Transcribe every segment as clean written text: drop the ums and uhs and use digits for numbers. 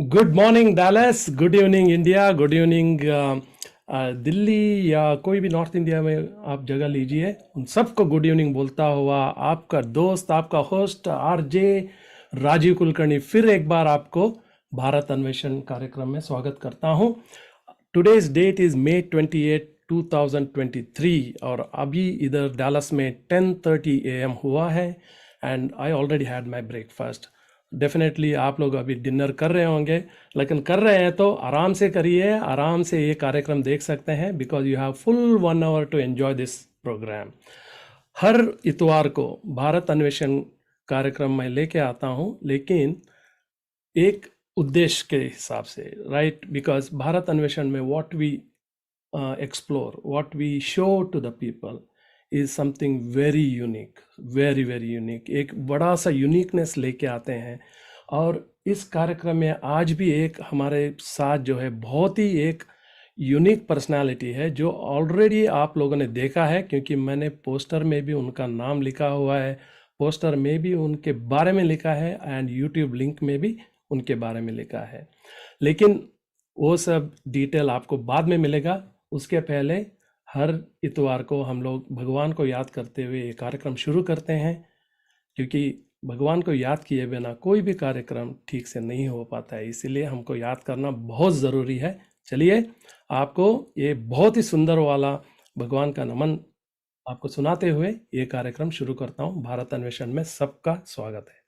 Good morning Dallas, good evening India, good evening Delhi या कोई भी नॉर्थ इंडिया में आप जगह लीजिए। उन सबको गुड इवनिंग बोलता हुआ आपका दोस्त, आपका होस्ट आरजे राजीव कुलकर्णी फिर एक बार आपको भारत अन्वेषण कार्यक्रम में स्वागत करता हूं। टुडेज डेट इज May 28, 2023 और अभी इधर डैलस में 10:30 AM हुआ है and I already had my breakfast. Definitely आप लोग अभी डिनर कर रहे होंगे, लेकिन कर रहे हैं तो आराम से करिए, आराम से ये कार्यक्रम देख सकते हैं because you have full 1 hour to enjoy this program. हर इतवार को भारत अन्वेषण कार्यक्रम में लेके आता हूँ, लेकिन एक उद्देश्य के हिसाब से, राइट? बिकॉज भारत अन्वेषण में what we explore, what we show to the people is something very unique, very very unique. एक बड़ा सा यूनिकनेस लेके आते हैं। और इस कार्यक्रम में आज भी एक हमारे साथ जो है बहुत ही एक यूनिक पर्सनालिटी है जो ऑलरेडी आप लोगों ने देखा है, क्योंकि मैंने पोस्टर में भी उनका नाम लिखा हुआ है, पोस्टर में भी उनके बारे में लिखा है एंड यूट्यूब लिंक में भी उनके बारे में लिखा है। लेकिन वो सब डिटेल आपको बाद में मिलेगा। उसके पहले हर इतवार को हम लोग भगवान को याद करते हुए ये कार्यक्रम शुरू करते हैं, क्योंकि भगवान को याद किए बिना कोई भी कार्यक्रम ठीक से नहीं हो पाता है, इसीलिए हमको याद करना बहुत ज़रूरी है। चलिए आपको ये बहुत ही सुंदर वाला भगवान का नमन आपको सुनाते हुए ये कार्यक्रम शुरू करता हूँ। भारत अन्वेषण में सबका स्वागत है।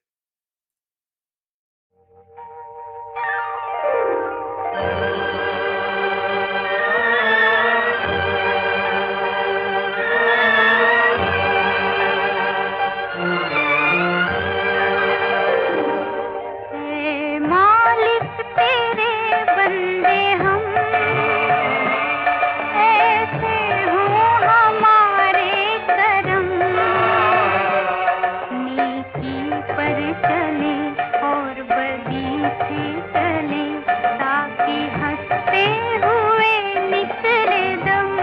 हे मालिक तेरे बंदे हम, ऐसे हों हमारे करम, नेकी पर चले और बदी से चले, ताकि हंसते हुए निकले दम।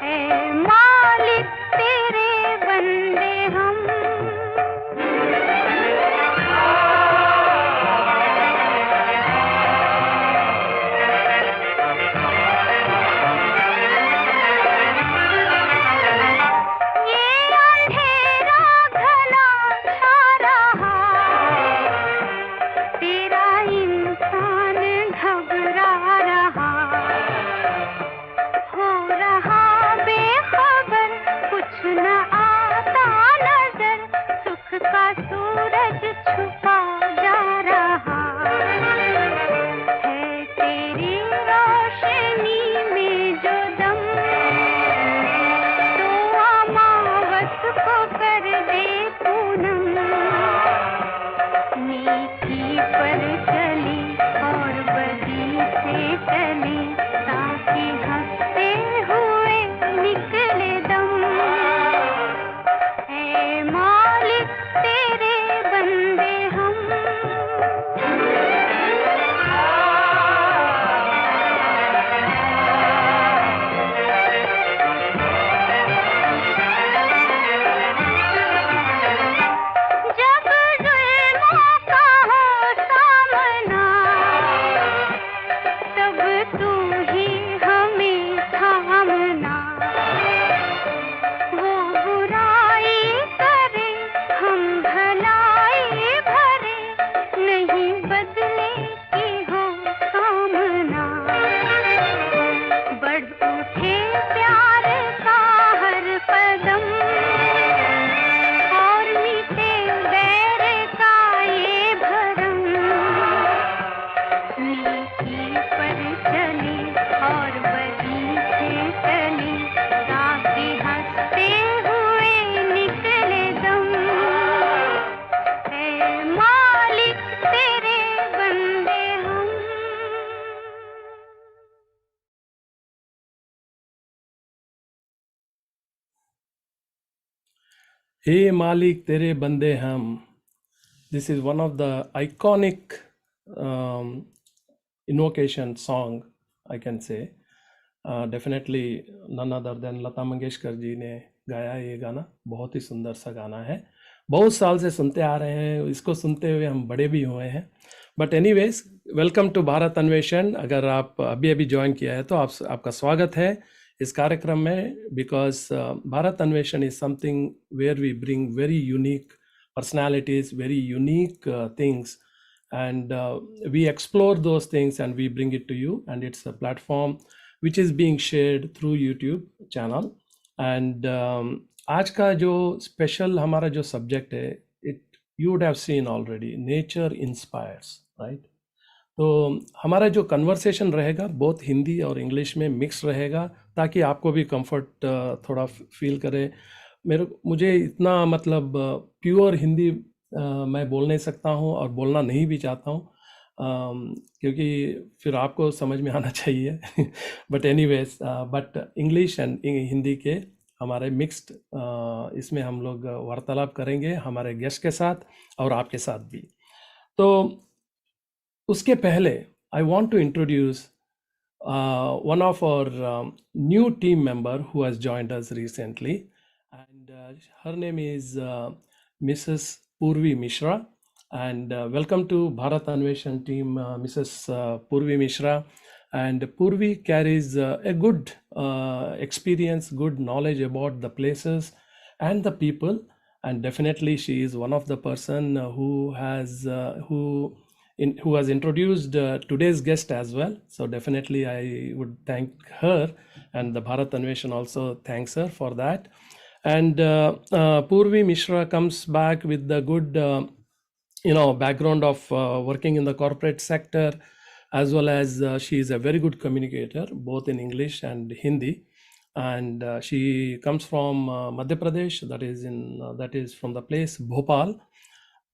हे मालिक तेरे बंदे हम। ये अंधेरा घना छा रहा, तेरा इंसान घबरा रहा, हो रहा बेखबर, कुछ न आता नजर, सुख का सूरज छुपा जा रहा है। तेरी रोशनी में जो दम, तो अमावस को कर दे पूनम, नेकी पर चले और बदी से चले, ताकि हंसते हुए निकले दम। हे मालिक तेरे बंदे हम। जब जुल्मों का हो सामना, तब तू ही हमें थामना, वो बुराई करे हम भलाई भरे, नहीं बदले की हो कामना। बढ़ उठे प्यार का हर कदम, और मिटे बैर का ये भरम, नेकी पर चले और बदी से चले, ताकि हंसते हुए निकले दम। हे मालिक तेरे बंदे हम। हे मालिक तेरे बंदे हम, this is one of the iconic invocation song, I can say. Definitely none other than लता मंगेशकर जी ने गाया ये गाना। बहुत ही सुंदर सा गाना है, बहुत साल से सुनते आ रहे हैं, इसको सुनते हुए हम बड़े भी हुए हैं। But anyways, welcome to Bharat Anveshan. अगर आप अभी अभी ज्वाइन किया है तो आपका स्वागत है इस कार्यक्रम में, because Bharat Anveshan is something where we bring very unique personalities, very unique things, and we explore those things and we bring it to you, and it's a platform which is being shared through YouTube channel. And आज का जो special हमारा जो subject है, it you would have seen already, nature inspires, right. तो हमारा जो conversation रहेगा बहुत हिंदी और इंग्लिश में मिक्स रहेगा, ताकि आपको भी कंफर्ट थोड़ा फील करे। मुझे इतना मतलब प्योर हिंदी मैं बोल नहीं सकता हूँ और बोलना नहीं भी चाहता हूँ, क्योंकि फिर आपको समझ में आना चाहिए। But anyways, but English and Hindi के हमारे मिक्स्ड इसमें हम लोग वार्तालाप करेंगे हमारे गेस्ट के साथ और आपके साथ भी। तो उसके पहले I want to introduce one of our new team member who has joined us recently, and her name is Mrs. Purvi Mishra. And welcome to Bharat Anveshan team, Mrs. Purvi Mishra. And Purvi carries a good experience, good knowledge about the places and the people, and definitely she is one of the person who has introduced today's guest as well. So definitely I would thank her, and the Bharat Anveshan also thanks her for that. And Purvi Mishra comes back with the good background of working in the corporate sector, as well as she is a very good communicator both in English and Hindi. And she comes from Madhya Pradesh, that is from the place Bhopal.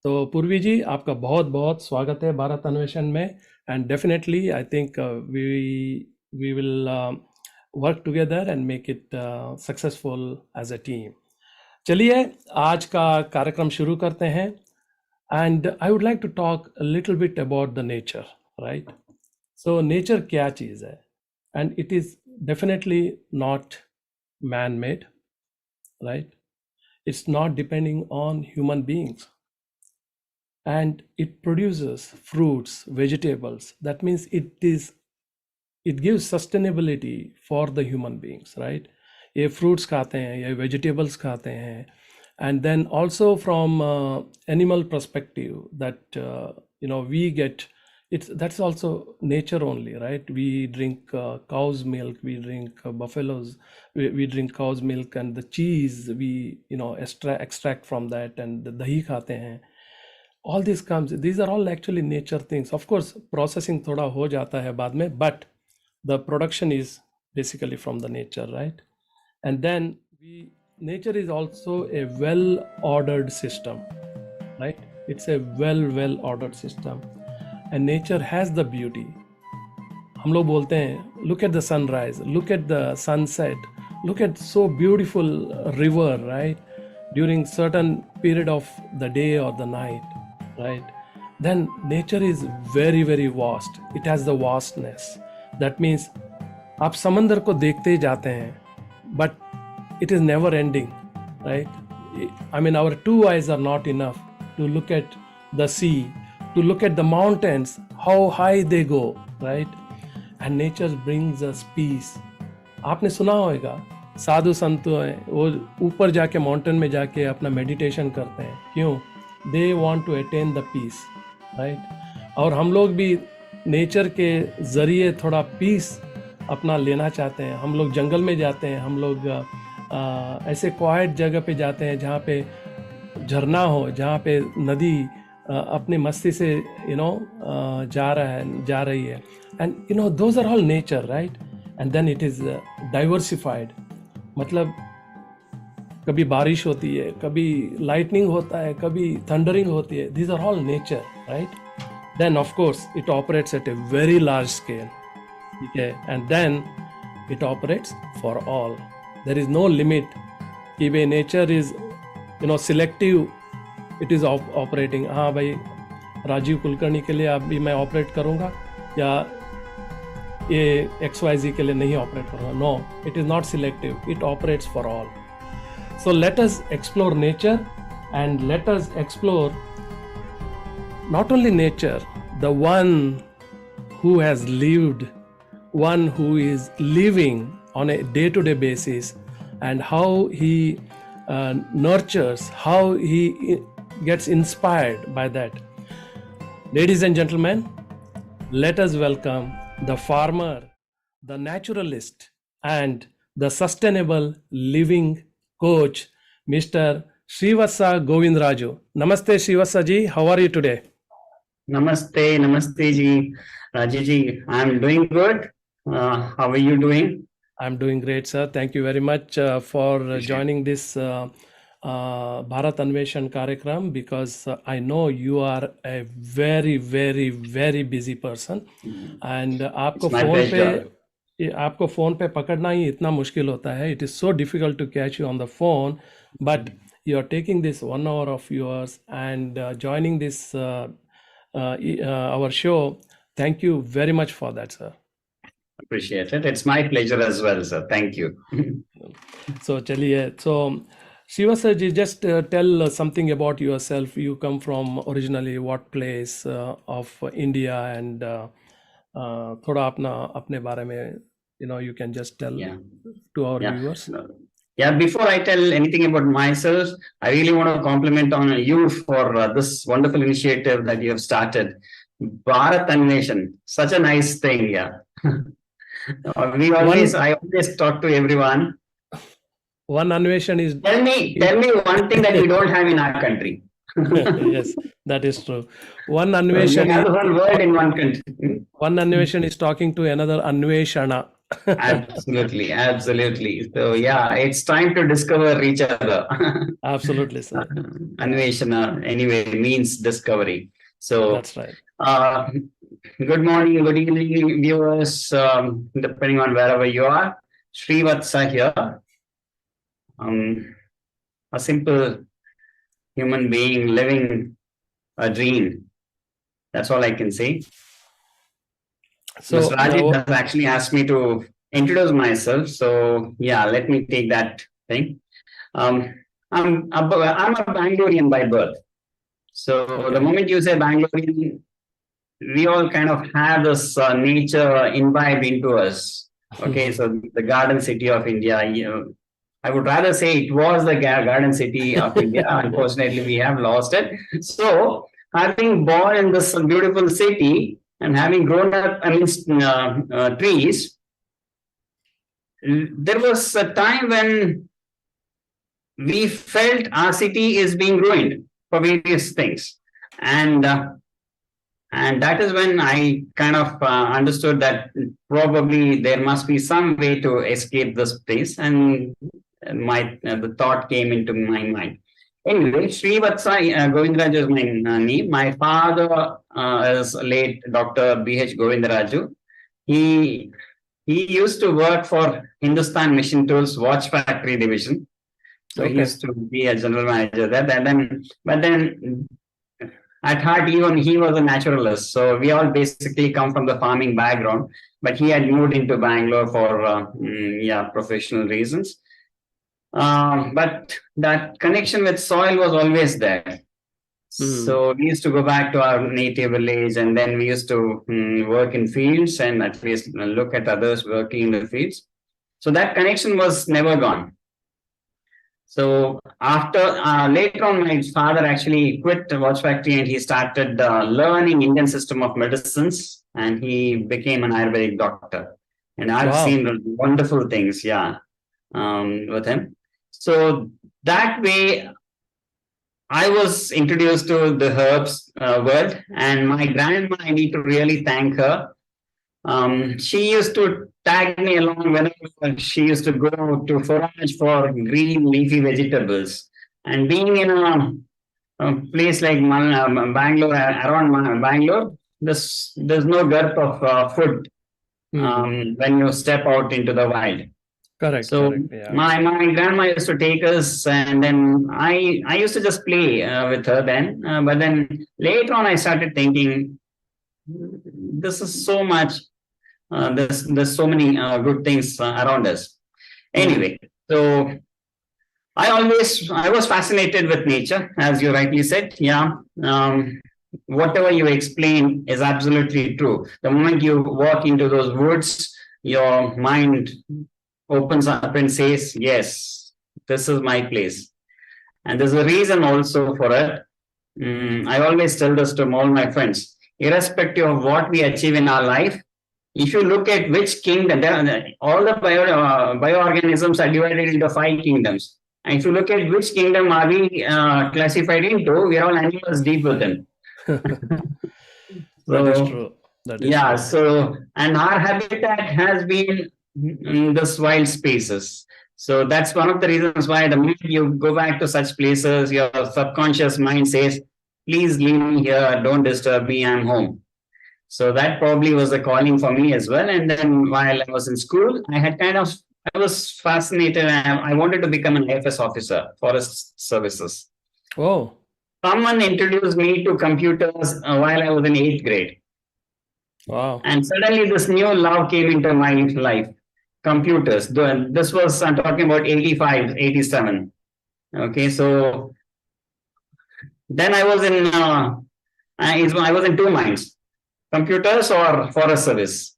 तो पूर्वी जी, आपका बहुत बहुत स्वागत है भारत अन्वेषण में, and definitely I think we will work together and make it successful as a team. चलिए आज का कार्यक्रम शुरू करते हैं, and I would like to talk a little bit about the nature, right. So nature क्या चीज़ है, and it is definitely not man made, right. It's not depending on human beings, and it produces fruits, vegetables. That means it gives sustainability for the human beings, right? ये fruits खाते हैं, ये vegetables खाते हैं, and then also from animal perspective, that we get that's also nature only, right? We drink cow's milk, we drink buffaloes, we drink cow's milk, and the cheese we extract from that, and the dahi खाते हैं. All this comes, these are all actually nature things. Of course processing थोड़ा हो जाता है बाद में, but the production is basically from the nature, right? And then nature is also a well ordered system, right? It's a well ordered system, and nature has the beauty. हम लोग बोलते हैं look at the sunrise, look at the sunset, look at so beautiful river, right? During certain period of the day or the night, right? Then nature is very vast. It has the vastness. That means आप समंदर को देखते ही जाते हैं, but it is never ending, right? I mean, our two eyes are not enough to look at the sea, to look at the mountains, how high they go, right? And nature brings us peace. आपने सुना होगा साधु संत हैं, वो ऊपर जाके mountain में जाके अपना मेडिटेशन करते हैं, क्यों? They want to attain the peace, right? और हम लोग भी नेचर के ज़रिए थोड़ा पीस अपना लेना चाहते हैं। हम लोग जंगल में जाते हैं, हम लोग ऐसे क्वाइट जगह पे जाते हैं जहाँ पे झरना हो, जहाँ पे नदी अपने मस्ती से जा रही है, and those are all nature, right? And then it is diversified, मतलब कभी बारिश होती है, कभी लाइटनिंग होता है, कभी थंडरिंग होती है. These are all nature, right? Then of course it operates at a very large scale, ठीक है, and then it operates for all. There is no limit कि भाई nature is selective, it is operating. हाँ भाई, राजीव कुलकर्णी के लिए अभी मैं ऑपरेट करूँगा या ये XYZ के लिए नहीं ऑपरेट करूँगा. No, it is not selective, it operates for all. So let us explore nature, and let us explore not only nature the one who has lived, one who is living on a day-to-day basis, and how he nurtures, how he gets inspired by that. Ladies and gentlemen, let us welcome the farmer, the naturalist, and the sustainable living coach, Mr. Srivathsa Govindraju. Namaste, Srivathsa ji. How are you today? Namaste, namaste ji. Rajesh ji, I'm doing good. How are you doing? I'm doing great, sir. Thank you very much for joining this Bharat Anveshan Karyakram, because I know you are a very, very, very busy person, and It's my pleasure. आपको phone पे पकड़ना ही इतना मुश्किल होता है. It is so difficult to catch you on the phone, but you are taking this 1 hour of yours and joining this our show. Thank you very much for that, sir. Appreciate it. It's my pleasure as well, sir. Thank you. So चलिए, so Srivathsa ji, just tell something about yourself. You come from originally what place of India, and थोड़ा अपने बारे में, you can just tell Yeah. to our Yeah. viewers. Yeah, before I tell anything about myself, I really want to compliment on you for this wonderful initiative that you have started. Bharat Anveshan, such a nice thing, yeah. I always talk to everyone. One Anveshan is Tell me one thing that we don't have in our country. yes, that is true. One We Anveshan have the is whole world in one country. one Anveshan is talking to another Anveshana. Absolutely, absolutely. So yeah, it's time to discover each other. Absolutely, sir. Anveshana anyway means discovery. So That's right. good morning, good evening, viewers, depending on wherever you are. Srivathsa here. A simple human being living a dream. That's all I can say. So Mr. Rajiv has actually asked me to introduce myself. So yeah, let me take that thing. I'm a Bangalorean by birth. So the moment you say Bangalorean, we all kind of have this nature imbibed into us. Okay, so the garden city of India, I would rather say it was the garden city of India. Unfortunately, we have lost it. So, having born in this beautiful city and having grown up amidst trees, there was a time when we felt our city is being ruined for various things. And that is when I kind of understood that probably there must be some way to escape this place. And the thought came into my mind. Anyway, Srivathsa Govindraju is my name. My father is late Dr. B.H. Govindraju. He used to work for Hindustan Machine Tools Watch Factory Division. So he used to be a general manager there. But then at heart, even he was a naturalist. So we all basically come from the farming background. But he had moved into Bangalore for professional reasons. But that connection with soil was always there. So we used to go back to our native village, and then we used to work in fields and at least look at others working in the fields. So that connection was never gone. So after later on, my father actually quit the watch factory and he started learning Indian system of medicines, and he became an Ayurvedic doctor. And I've seen wonderful things, with him. So that way, I was introduced to the herbs world, and my grandma, I need to really thank her. She used to tag me along whenever she used to go to forage for green leafy vegetables. And being in a place like Bangalore, around Bangalore, there's no dearth of food when you step out into the wild. Correct. So my grandma used to take us, and then I used to just play with her then. But then later on, I started thinking, this is so much. There's so many good things around us. Anyway, so I was fascinated with nature, as you rightly said. Yeah. whatever you explain is absolutely true. The moment you walk into those woods, your mind opens up and says, yes, this is my place. And there's a reason also for it. I always tell this to all my friends, irrespective of what we achieve in our life, if you look at which kingdom, all the bioorganisms are divided into 5 kingdoms. And if you look at which kingdom are we classified into, we are all animals deep within. That is So, true. That is yeah, true. so, and our habitat has been in this wild spaces. So that's one of the reasons why the minute you go back to such places, your subconscious mind says, please leave me here, don't disturb me, I'm home. So that probably was a calling for me as well. And then while I was in school, I was fascinated. I wanted to become an AFS officer, Forest Services. Oh, Someone introduced me to computers while I was in 8th grade. wow. And suddenly this new love came into my life. Computers. This was, I'm talking about 85, 87. Okay, so then I was in two minds, computers or forest service.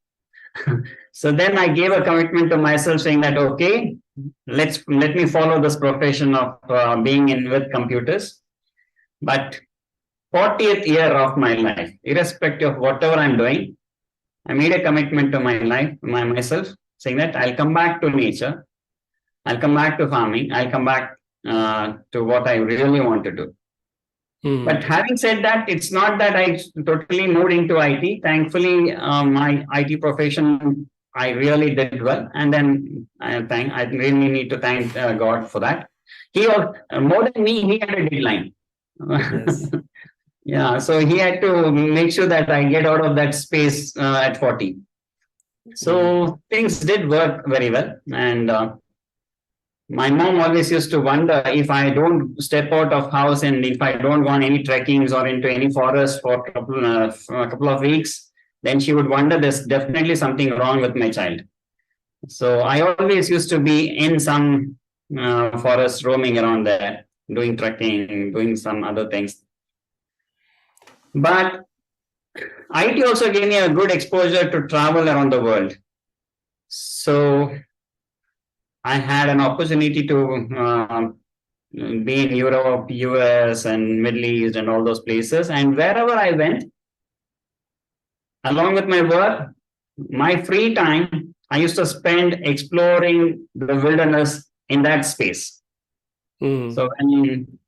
So then I gave a commitment to myself saying that, okay, let me follow this profession of being in with computers. But 40th year of my life, irrespective of whatever I'm doing, I made a commitment to myself, saying that I'll come back to nature, I'll come back to farming, I'll come back to what I really want to do. But having said that, it's not that I totally moved into IT. Thankfully, my IT profession, I really did well, and then I really need to thank God for that. He was more than me. He had a deadline. Yes. Yeah, so he had to make sure that I get out of that space at 40. So things did work very well, and my mom always used to wonder if I don't step out of house and if I don't go on any trekkings or into any forest for a couple of weeks, then she would wonder there's definitely something wrong with my child. So I always used to be in some forest, roaming around there, doing trekking, doing some other things. But IT also gave me a good exposure to travel around the world. So I had an opportunity to be in Europe, US, and Middle East, and all those places. And wherever I went, along with my work, my free time, I used to spend exploring the wilderness in that space. So when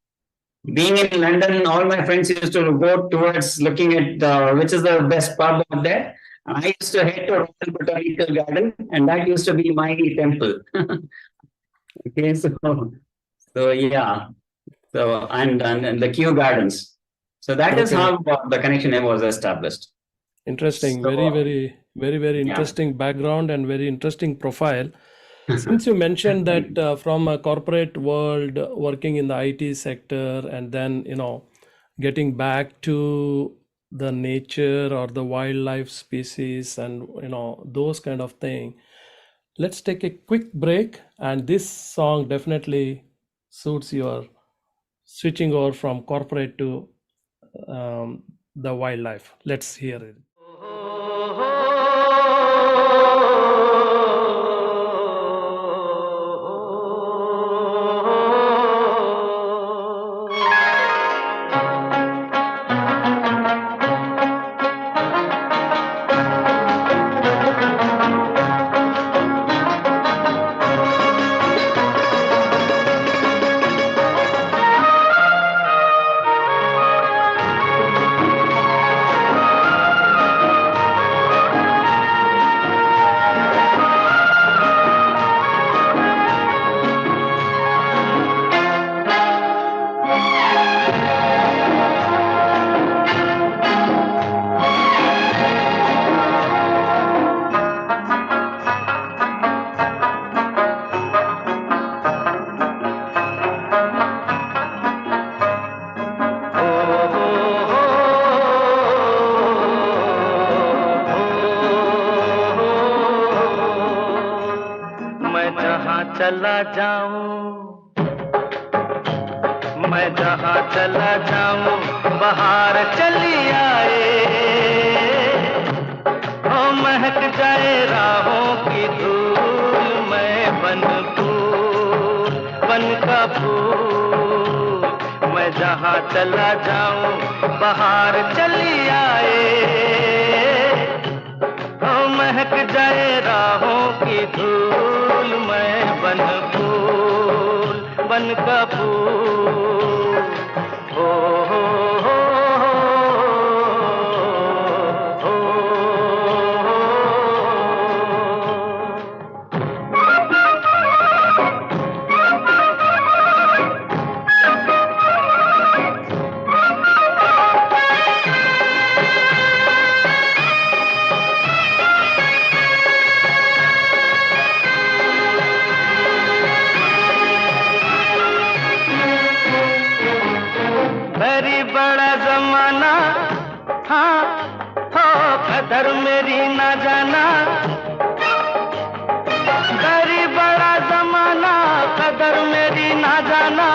being in London, all my friends used to go towards looking at which is the best pub out there. I used to head to Royal Botanical Garden, and that used to be my temple. Okay, so yeah, so and the Kew Gardens. So that is Okay. how the connection was established. Interesting. Very, So very, very, very yeah, interesting background and very interesting profile. Since you mentioned that from a corporate world, working in the IT sector, and then, getting back to the nature or the wildlife species and, those kind of thing. Let's take a quick break, and this song definitely suits your switching over from corporate to the wildlife. Let's hear it. मैं जहाँ चला जाऊं मैं जहाँ चला जाऊं बाहर चली आए, ओ महक जाए राहों की धूल, मैं बन फूल बन का फूल, मैं जहाँ चला जाऊं बाहर चली आए, ओ महक जाए राहों की धूल, मैं बन फूल बन का फूल। हो हो हो हो हो। मेरी बड़ा जमाना, हाँ हो कदर मेरी ना जाना, मेरी बड़ा जमाना कदर मेरी ना जाना,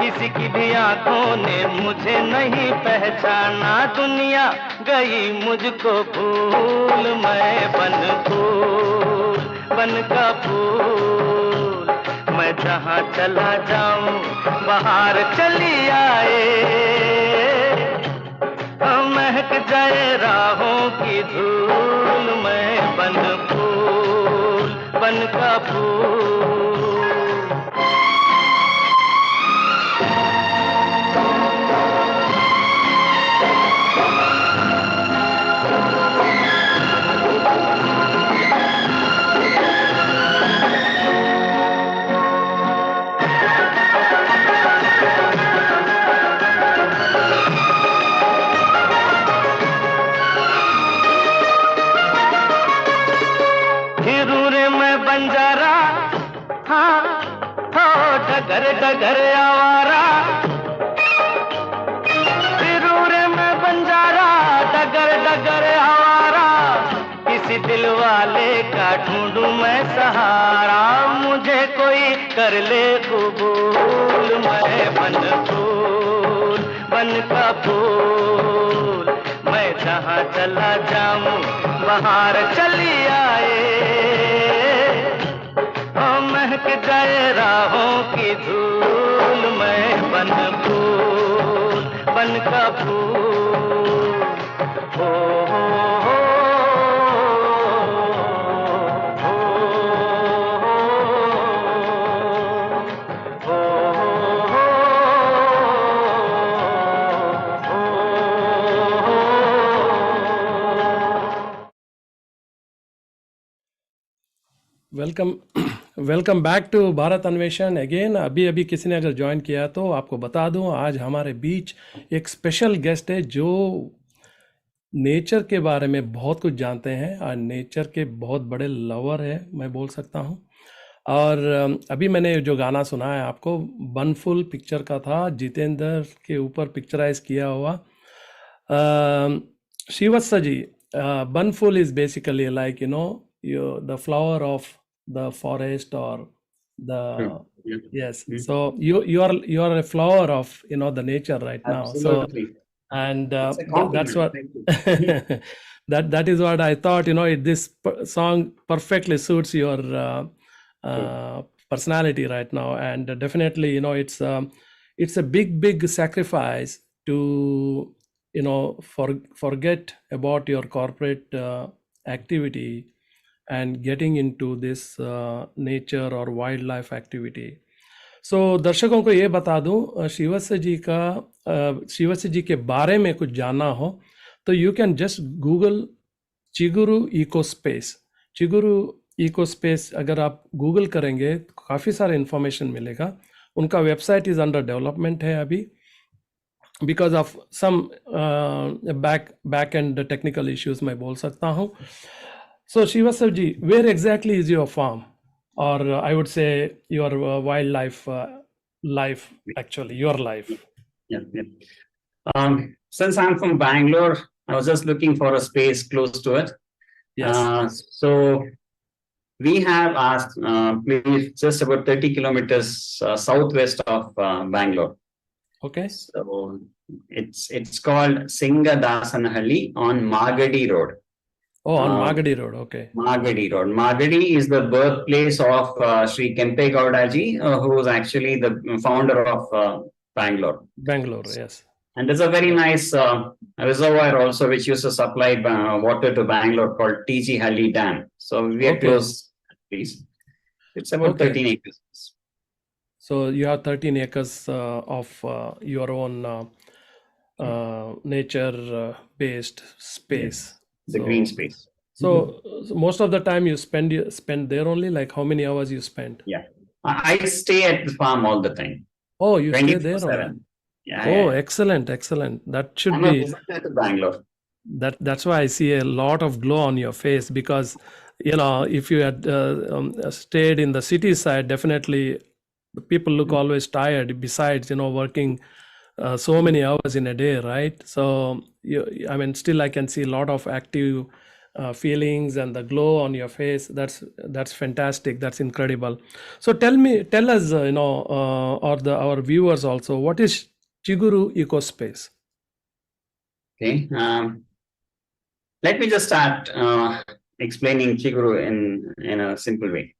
किसी की भी आंखों ने मुझे नहीं पहचाना, दुनिया गई मुझको भूल, मैं बन फूल बन का फूल, मैं जहाँ चला जाऊं बाहर चली आए, महक जाए राहों की धूल, मैं बन फूल बन का फूल। बंजारा, हाँ हो डगर डगर आवारा, फिरूरे में बंजारा डगर डगर आवारा, किसी दिल वाले का ढूंढूं मैं सहारा, मुझे कोई कर ले कबूल, मैं बन फूल बन का फूल, मैं जहाँ चला जाऊं बाहर चली आए, महक जाए राहों की धूल, मैं बन फूल बन का फूल। हो हो हो हो हो हो हो। Welcome welcome back to Bharat Anveshan again. अभी अभी किसी ने अगर ज्वाइन किया तो आपको बता दूं, आज हमारे बीच एक स्पेशल गेस्ट है जो नेचर के बारे में बहुत कुछ जानते हैं और नेचर के बहुत बड़े लवर है मैं बोल सकता हूं। और अभी मैंने जो गाना सुना है आपको बनफुल पिक्चर का था, जितेंद्र के ऊपर पिक्चराइज किया हुआ। Srivatsa ji, Banphool is basically like the flower of the forest or the yes, so you are a flower of the nature right now. Absolutely. So and It's a compliment. that's what Thank you. that is what I thought, this song perfectly suits your personality right now. And definitely it's a big sacrifice to forget about your corporate activity and getting into this nature or wildlife activity. So दर्शकों को ये बता दूं, श्रीवत्स जी के बारे में कुछ जानना हो तो यू कैन जस्ट गूगल चिगुरु इकोस्पेस। चिगुरु इकोस्पेस अगर आप गूगल करेंगे तो काफ़ी सारा इंफॉर्मेशन मिलेगा। उनका वेबसाइट इज़ अंडर डेवलपमेंट है अभी, because of some back end technical issues मैं बोल सकता हूँ। So Srivathsa ji, where exactly is your farm, or I would say your wildlife life, actually your life? Yeah. Since I'm from Bangalore, I was just looking for a space close to it. Yes. So we have asked, place just about 30 kilometers southwest of Bangalore. Okay. So it's called Singadasanhalli on Magadi Road. Oh, on Uh, Magadi Road. Okay. Magadi Road. Magadi is the birthplace of Sri Kempe Gowdaji, who is actually the founder of Bangalore. Bangalore. Yes. And there's a very nice reservoir also, which used to supply water to Bangalore called TG Halli Dam. So we are Okay. close, please. It's about Okay. 13 acres. So you have 13 acres of your own nature-based space. The green So, space. so most of the time you spend there only. Like how many hours you spend? Yeah. I stay at the farm all the time, Oh, you stay there only. 24/7. Yeah, Oh, yeah. excellent, excellent. That should I'm a be visitor to Bangalore. that's why I see a lot of glow on your face, because if you had stayed in the city side, definitely the people look always tired. Besides, working so many hours in a day, right? So I mean, still I can see a lot of active feelings and the glow on your face. That's fantastic. That's incredible. So tell us, or our viewers also, what is Chiguru Ecospace? Okay. Let me just start explaining Chiguru in a simple way.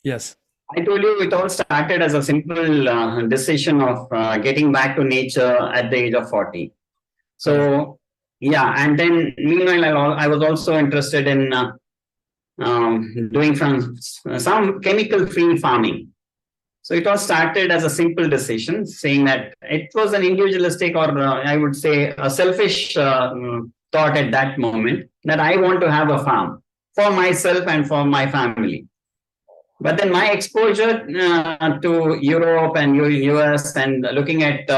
Yes. I told you it all started as a simple decision of getting back to nature at the age of 40. So, yeah, and then meanwhile, I was also interested in doing some chemical-free farming. So it all started as a simple decision, saying that it was an individualistic, or I would say a selfish thought at that moment, that I want to have a farm for myself and for my family. But then my exposure to Europe and US, and looking at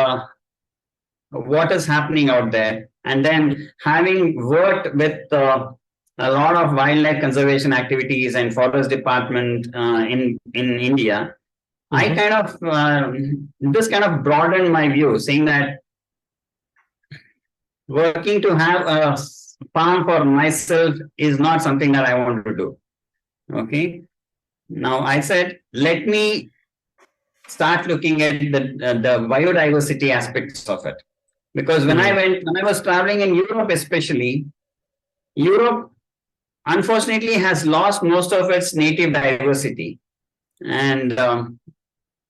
what is happening out there, and then having worked with a lot of wildlife conservation activities and forest department in India, I kind of this kind of broadened my view, saying that working to have a farm for myself is not something that I want to do. Okay. Now I said, let me start looking at the biodiversity aspects of it, because when I was traveling in Europe, especially, Europe unfortunately has lost most of its native diversity, and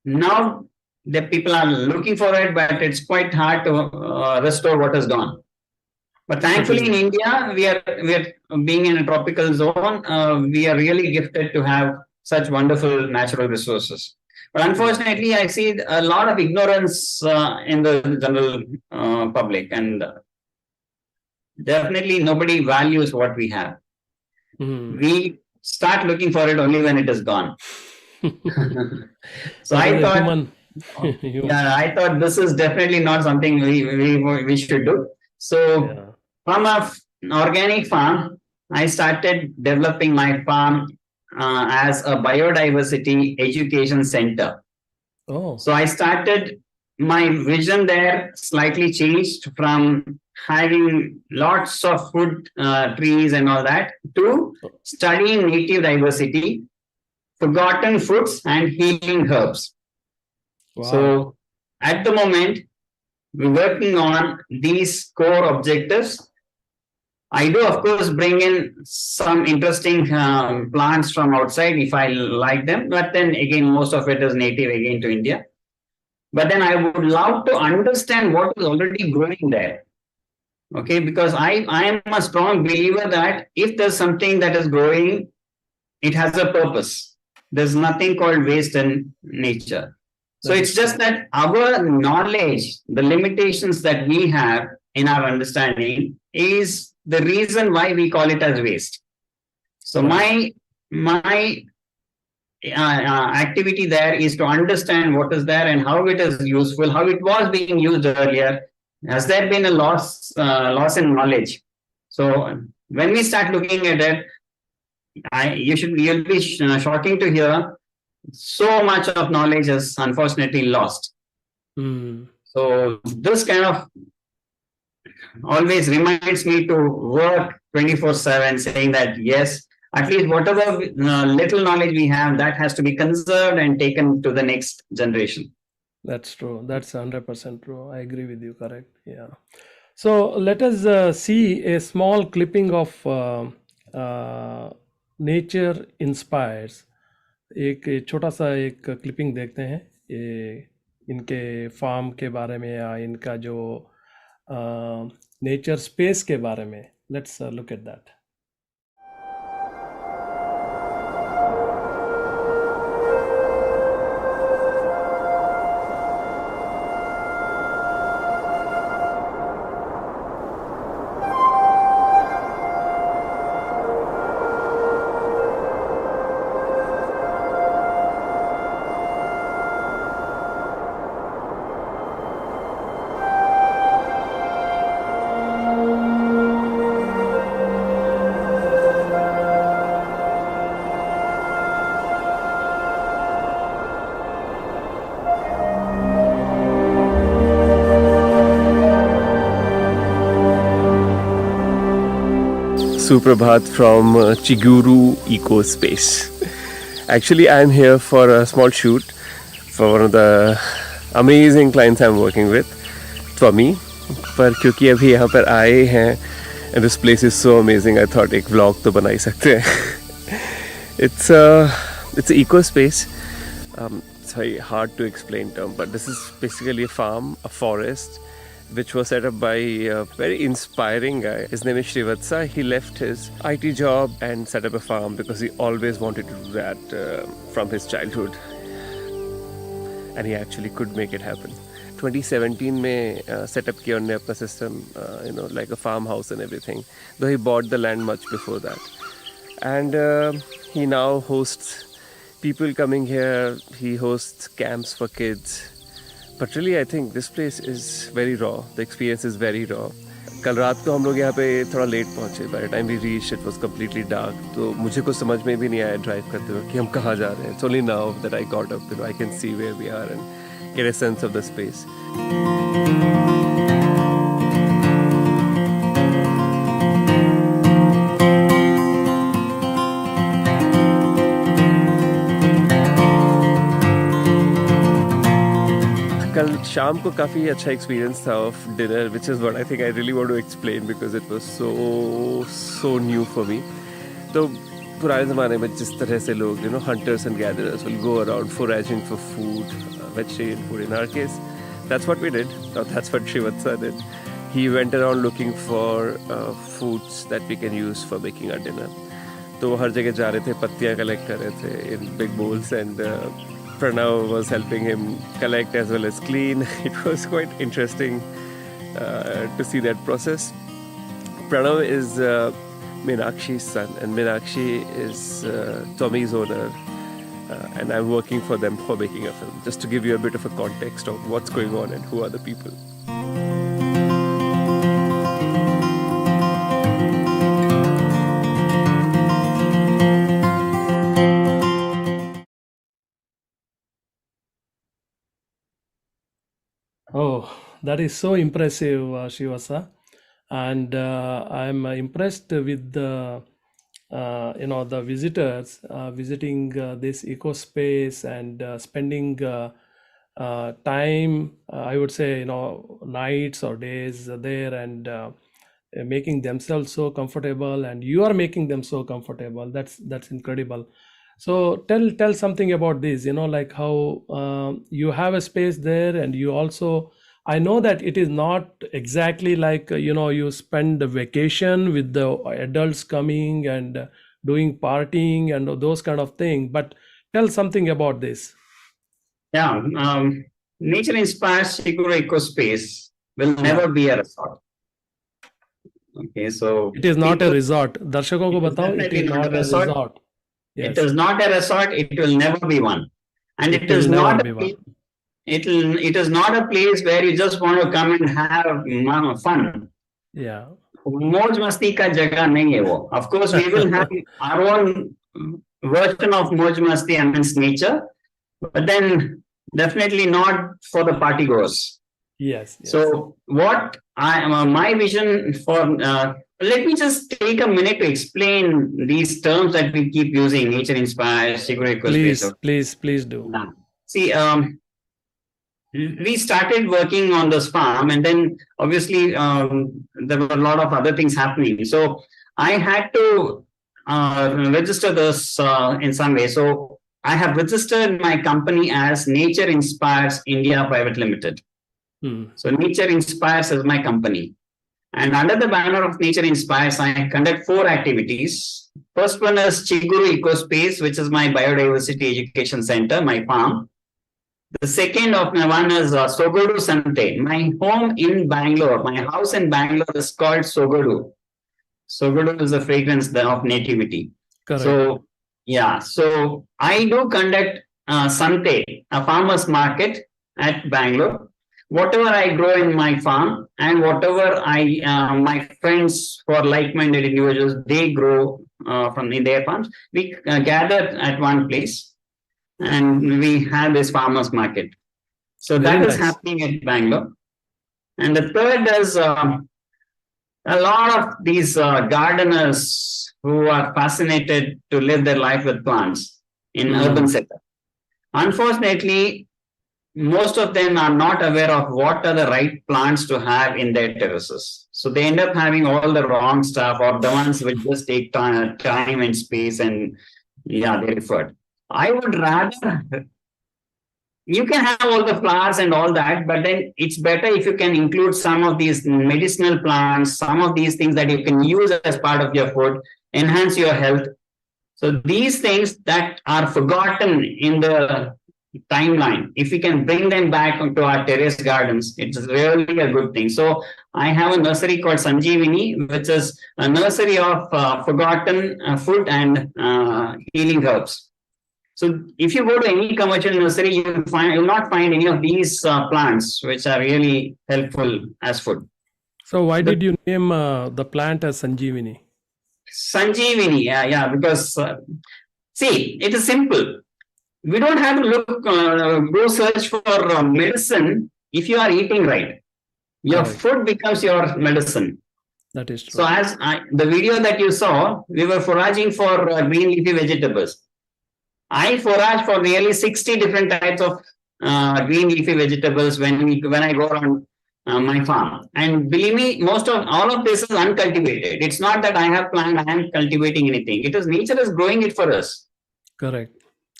now the people are looking for it, but it's quite hard to restore what is gone. But thankfully, in India, we are being in a tropical zone. We are really gifted to have such wonderful natural resources. But unfortunately, I see a lot of ignorance in the general public, and definitely nobody values what we have. We start looking for it only when it is gone. So I thought, I thought this is definitely not something we should do. So from an organic farm, I started developing my farm as a biodiversity education center. Oh. So I started, my vision there slightly changed from having lots of food trees and all that, to studying native diversity, forgotten foods, and healing herbs. Wow. So at the moment, we're working on these core objectives. I do, of course, bring in some interesting plants from outside if I like them, but then again, most of it is native again to India. But then I would love to understand what is already growing there. Okay, because I am a strong believer that if there's something that is growing, it has a purpose. There's nothing called waste in nature. So it's just that our knowledge, the limitations that we have in our understanding, is the reason why we call it as waste. So my activity there is to understand what is there and how it is useful, how it was being used earlier. Has there been a loss in knowledge? So when we start looking at it, you'll be shocking to hear so much of knowledge is unfortunately lost. So this kind of always reminds me to work 24/7, saying that yes, at least whatever little knowledge we have, that has to be conserved and taken to the next generation. That's true. That's 100% true. I agree with you. Correct. Yeah. So let us see a small clipping of nature inspires. एक छोटा सा एक clipping देखते हैं ये इनके farm के बारे में या इनका जो नेचर स्पेस के बारे में. Let's look at that. Suprabhat from Chiguru Eco Space. Actually, I'm here for a small shoot for one of the amazing clients I'm working with, for me. पर क्योंकि अभी यहाँ पर आए हैं and this place is so amazing, I thought एक vlog तो बना ही सकते हैं. It's an eco space. It's very hard to explain term, but this is basically a farm, a forest, which was set up by a very inspiring guy. His name is Srivathsa. He left his IT job and set up a farm because he always wanted to do that from his childhood. And he actually could make it happen. 2017 में set up किया उन्होंने अपना system, like a farmhouse and everything. Though he bought the land much before that. And he now hosts people coming here. He hosts camps for kids. But really, I think this place is very raw. The experience is very raw. कल रात को हम लोग यहाँ पे थोड़ा late पहुँचे. By the time we reached, it was completely dark. तो मुझे कुछ समझ में भी नहीं आया ड्राइव करते हुए कि हम कहाँ जा रहे हैं. It's only now that I got up, I can see where we are and get a sense of the space. कल शाम को काफ़ी अच्छा एक्सपीरियंस था of dinner, which is what I think I really want to explain because it was so new for me. तो पुराने ज़माने में जिस तरह से लोग hunters and gatherers will go around foraging for food, vegetarian food in our case, that's what we did. That's what Srivathsa did. He went around looking for foods that we can use for making our dinner. तो हर जगह जा रहे थे, पत्तियाँ collect कर रहे थे in big bowls, and Pranav was helping him collect as well as clean. It was quite interesting to see that process. Pranav is Meenakshi's son, and Meenakshi is Tommy's owner, and I'm working for them for making a film, just to give you a bit of a context of what's going on and who are the people. Oh, that is so impressive, Srivasa. And I'm impressed with the visitors visiting this eco space and spending time, I would say, nights or days there, and making themselves so comfortable, and you are making them so comfortable. That's incredible. So tell something about this, like how you have a space there, and you also, I know that it is not exactly like you spend the vacation with the adults coming and doing partying and those kind of thing, but tell something about this. Yeah, nature inspired secure eco space will never be a resort. Okay, so It is not a people- resort. दर्शकों को It is बताओ, it definitely is not not a a resort. resort. Yes, It is not a resort. It will never be one, and it it will is never not. be one. It is not a place where you just want to come and have fun. Yeah, मौज मस्ती का जगह नहीं है वो. Of course, we will have our own version of मौज मस्ती amidst nature, but then definitely not for the party goers. yes, yes. So, what my vision for let me just take a minute to explain these terms that we keep using: nature inspired, secure eco space. Please do. See, we started working on this farm, and then obviously there were a lot of other things happening. So I had to register this in some way. So I have registered my company as Nature Inspires India Private Limited. So Nature Inspires is my company. And under the banner of Nature Inspires, I conduct 4 activities. First one is Chiguru Ecospace, which is my biodiversity education center, my farm. The second of my one is Sogodu Sante. My home in Bangalore, my house in Bangalore is called Sogodu. Sogodu is the fragrance of nativity. Correct. So, yeah, so I do conduct Sante, a farmer's market at Bangalore. Whatever I grow in my farm and whatever my friends for like-minded individuals, they grow from in their farms, we gather at one place and we have this farmers market. So Very that is nice. happening at Bangalore. And the third is a lot of these gardeners who are fascinated to live their life with plants in urban setup. Unfortunately, most of them are not aware of what are the right plants to have in their terraces. So they end up having all the wrong stuff, or the ones which just take time and space, and yeah, they referred. I would rather, you can have all the flowers and all that, but then it's better if you can include some of these medicinal plants, some of these things that you can use as part of your food, enhance your health. So these things that are forgotten in the timeline, if we can bring them back to our terrace gardens, it's really a good thing. So I have a nursery called Sanjeevini, which is a nursery of forgotten food and healing herbs. So if you go to any commercial nursery, you'll not find any of these plants which are really helpful as food. So why did you name the plant as Sanjeevini? Sanjeevini, yeah, because see, it is simple. We don't have to go search for medicine if you are eating right. Your food becomes your medicine. That is true. So as the video that you saw, we were foraging for green leafy vegetables. I forage for nearly 60 different types of green leafy vegetables when I go around my farm. And believe me, all of this is uncultivated. It's not that I have planned, I am cultivating anything. It is nature is growing it for us. Correct.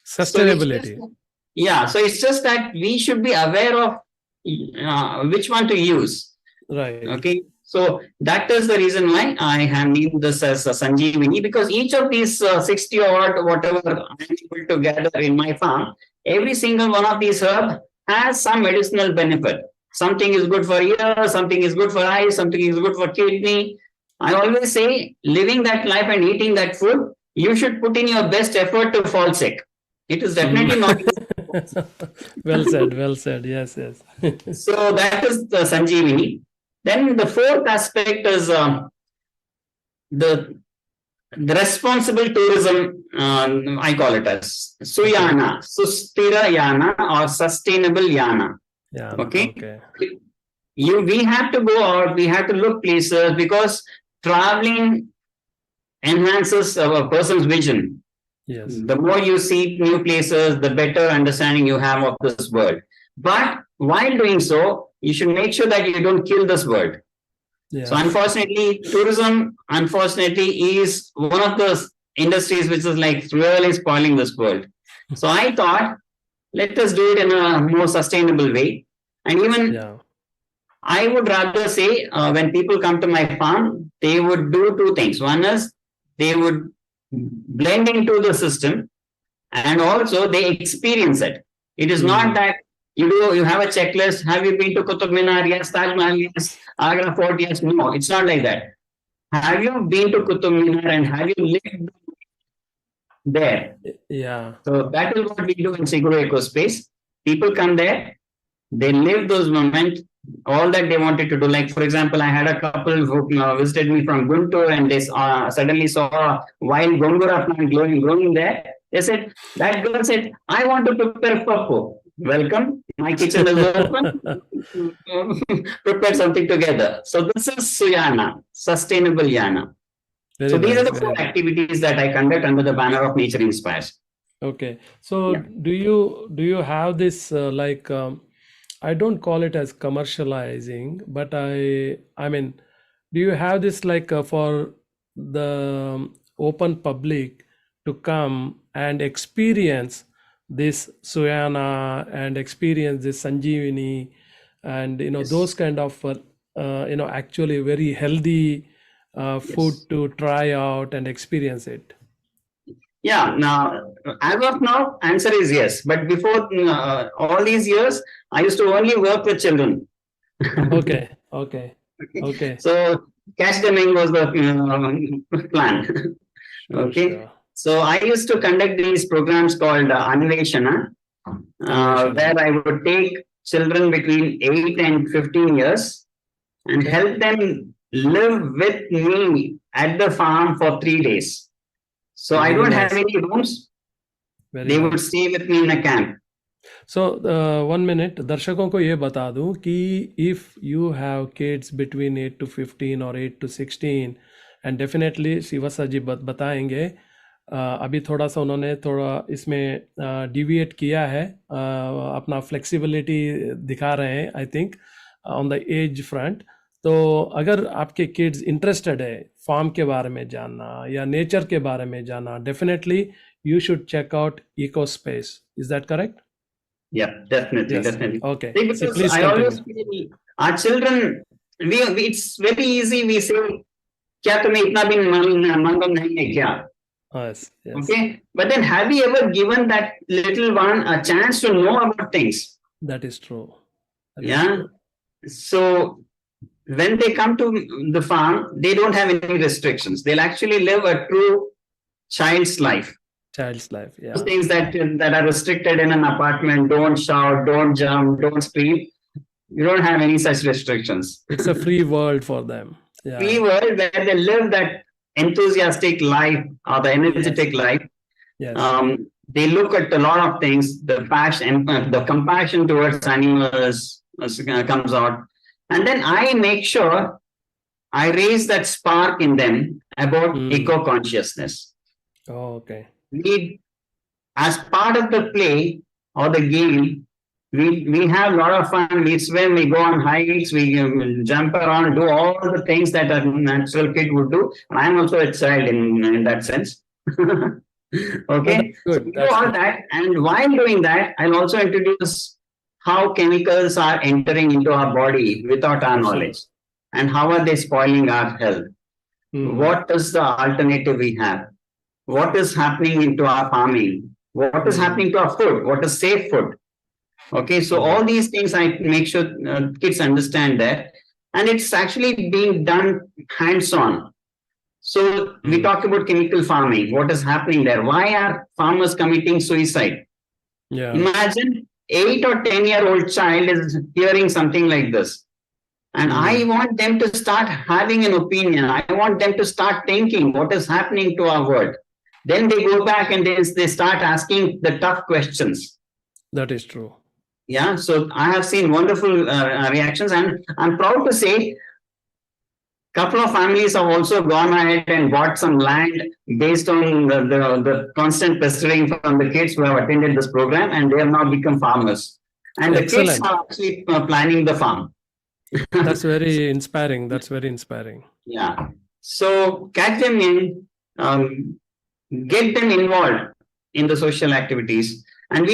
Sustainability. So it's just that we should be aware of which one to use. Right. Okay. So that is the reason why I have named this as Sanjeevini, because each of these 60 or whatever I'm able to gather in my farm, every single one of these herbs has some medicinal benefit. Something is good for ear, something is good for eyes, something is good for kidney. I always say, living that life and eating that food, you should put in your best effort to fall sick. It is definitely not. Well said. Well said. Yes. So that is the Sanjeevini. Then the fourth aspect is the responsible tourism. I call it as Suyana, Sustira Yana, or Sustainable Yana. Yeah. Okay. We have to go out. We have to look places, because traveling enhances a person's vision. Yes. The more you see new places, the better understanding you have of this world. But while doing so, you should make sure that you don't kill this world. Yeah. So unfortunately, tourism, is one of those industries which is like really spoiling this world. So I thought, let us do it in a more sustainable way. And even I would rather say, when people come to my farm, they would do 2 things. One is they would blend into the system, and also they experience it. It is not that you have a checklist. Have you been to Qutub Minar? Yes. Taj Mahal? Yes. Agra Fort? Yes. No, it's not like that. Have you been to Qutub Minar and have you lived there? Yeah. So that is what we do in Chiguru Ecospace. People come there, they live those moments, all that they wanted to do. Like, for example, I had a couple who visited me from Guntur, and they suddenly saw a wild gongura plant growing there. They said, that girl said, I want to prepare pappu. Welcome, my kitchen is open. Prepare something together. So this is Suyana, Sustainable Yana. So these are the 4 activities that I conduct under the banner of Nature Inspires. Okay. So do you have this I don't call it as commercializing, but I mean, do you have this like for the open public to come and experience this Suyana and experience this Sanjeevani and those Yes. kind of actually very healthy food Yes. to try out and experience it? Yeah. Now, as of now, answer is yes. But before all these years, I used to only work with children. Okay, okay, okay. So catch them in was the plan. Sure, Okay. sure. So I used to conduct these programs called Anveshana, Anveshana. where I would take children between 8 and 15 years and Okay, help them live with me at the farm for 3 days. So I very don't have nice, any rooms. very They would nice. stay with me in a camp. So 1 minute, दर्शकों को ये बता दूं कि if you have kids between 8 to 15 or 8 to 16 and definitely Srivatsa जी बताएंगे अभी थोड़ा सा उन्होंने थोड़ा इसमें डिविएट किया है अपना फ्लेक्सिबिलिटी दिखा रहे हैं I think on the age front तो अगर आपके किड्स इंटरेस्टेड है फार्म के बारे में जानना या नेचर के बारे में जानना definitely you should check out EcoSpace. Is that correct? Yeah, definitely, Yes. definitely. Okay. See, So because please I always continue. feel our children, it's very easy. We say, "क्या तुम्हें इतना भी मालूम नहीं है क्या?" Yes. Yes. Okay, but then have you ever given that little one a chance to know about things? That is true. That is Yeah. true. So when they come to the farm, they don't have any restrictions. They'll actually live a true child's life. Child's life. Those Yeah. things that are restricted in an apartment, don't shout, don't jump, don't scream. You don't have any such restrictions. It's a free world for them. Free Yeah. world where they live that enthusiastic life or the Yes. energetic life. Yes. They look at a lot of things. The passion, the compassion towards animals comes out, and then I make sure I raise that spark in them about eco consciousness. Oh, okay. We, as part of the play or the game, we have a lot of fun. We swim, we go on hikes, we jump around, do all the things that a natural kid would do. And I'm also a child in that sense. No, Okay, that's so good. we do That's all good. that, and while doing that, I'll also introduce how chemicals are entering into our body without our For sure. knowledge, and how are they spoiling our health. What is the alternative we have? What is happening into our farming? What is happening to our food? What is safe food? Okay, so all these things I make sure kids understand that, and it's actually being done hands-on. So we talk about chemical farming. What is happening there? Why are farmers committing suicide? Yeah. Imagine 8 or 10-year-old child is hearing something like this. And I want them to start having an opinion. I want them to start thinking what is happening to our world. Then they go back and they start asking the tough questions. That is true. Yeah, so I have seen wonderful reactions, and I'm proud to say couple of families have also gone ahead and bought some land based on the constant pestering from the kids who have attended this program, and they have now become farmers. And the kids Excellent. are actually planning the farm. That's very inspiring. That's very inspiring. Yeah. So catch them in, get them involved in the social activities, and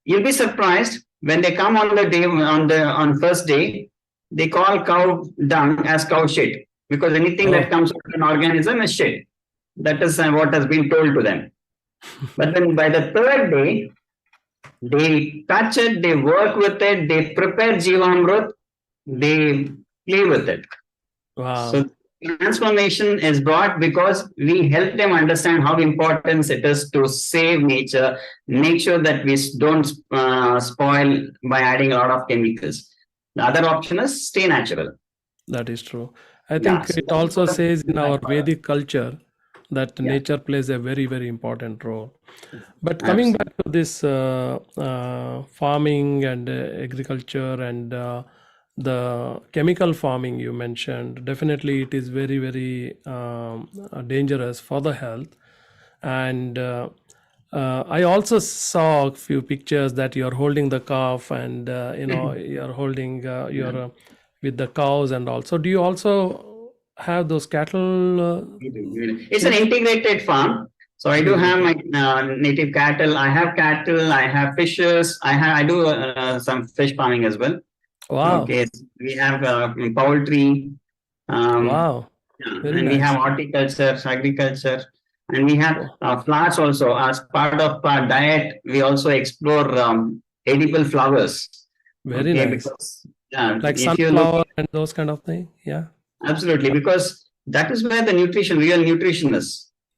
you'll be surprised when they come on the day on first day. They call cow dung as cow shit, because anything that comes out of an organism is shit. That is what has been told to them. But then by the third day, they touch it, they work with it, they prepare Jivamrut, they play with it. Wow. So transformation is brought because we help them understand how important it is to save nature, make sure that we don't spoil by adding a lot of chemicals. The other option is stay natural. That is true. I think it also says in our Vedic culture that nature plays a very, very important role. But coming back to this farming and agriculture and the chemical farming you mentioned, definitely it is very, very dangerous for the health. And I also saw a few pictures that you're holding the calf and you're holding your with the cows and also. Do you also have those cattle? It's an integrated farm. So I do have my native cattle. I have cattle. I have fishes. I do some fish farming as well. Wow! Okay, so we have poultry. Wow! Yeah, Very and we nice. have horticulture, agriculture, and we have flowers also. As part of our diet, we also explore edible flowers. Very Okay, nice. because Like if you look, sunflower and those kind of thing. Yeah. absolutely, because that is where the nutrition, real nutrition is.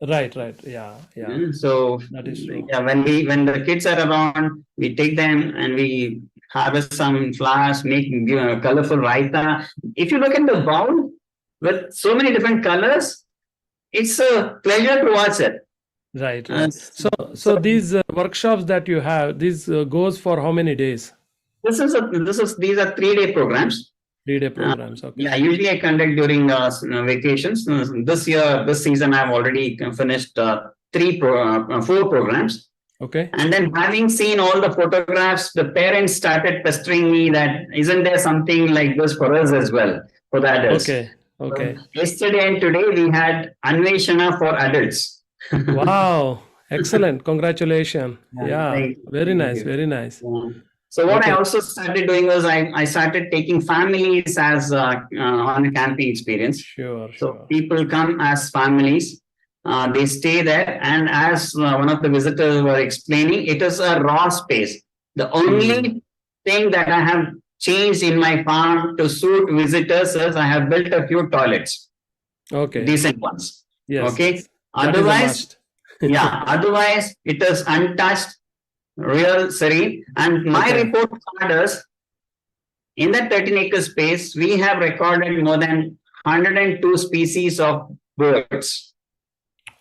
Right. Right. Yeah. Yeah. So That is true. yeah, when the kids are around, we take them and we harvest some flowers, make colorful raita. If you look at the bowl with so many different colors, it's a pleasure to watch it. Right. Uh, Right. So these workshops that you have, this goes for how many days? These are 3 day programs. 3-day programs. Okay. Yeah, usually I conduct during vacations. This season, I've already finished 4 programs. Okay. And then, having seen all the photographs, the parents started pestering me that isn't there something like this for us as well, for the adults. Okay. Okay. Yesterday and today, we had Anveshana for adults. Wow. Excellent. Congratulations. Yeah. Thank Very you. nice. Very nice. So what I Okay. also started doing was I started taking families as on a camping experience. Sure. So Sure. people come as families, they stay there, and as one of the visitors were explaining, it is a raw space. The only thing that I have changed in my farm to suit visitors is I have built a few toilets, Okay. decent ones. Yes. Okay. Yes. That is a Otherwise, must. yeah, otherwise it is untouched, real serene. And my Okay. report card is in that 13-acre space, we have recorded more than 102 species of birds.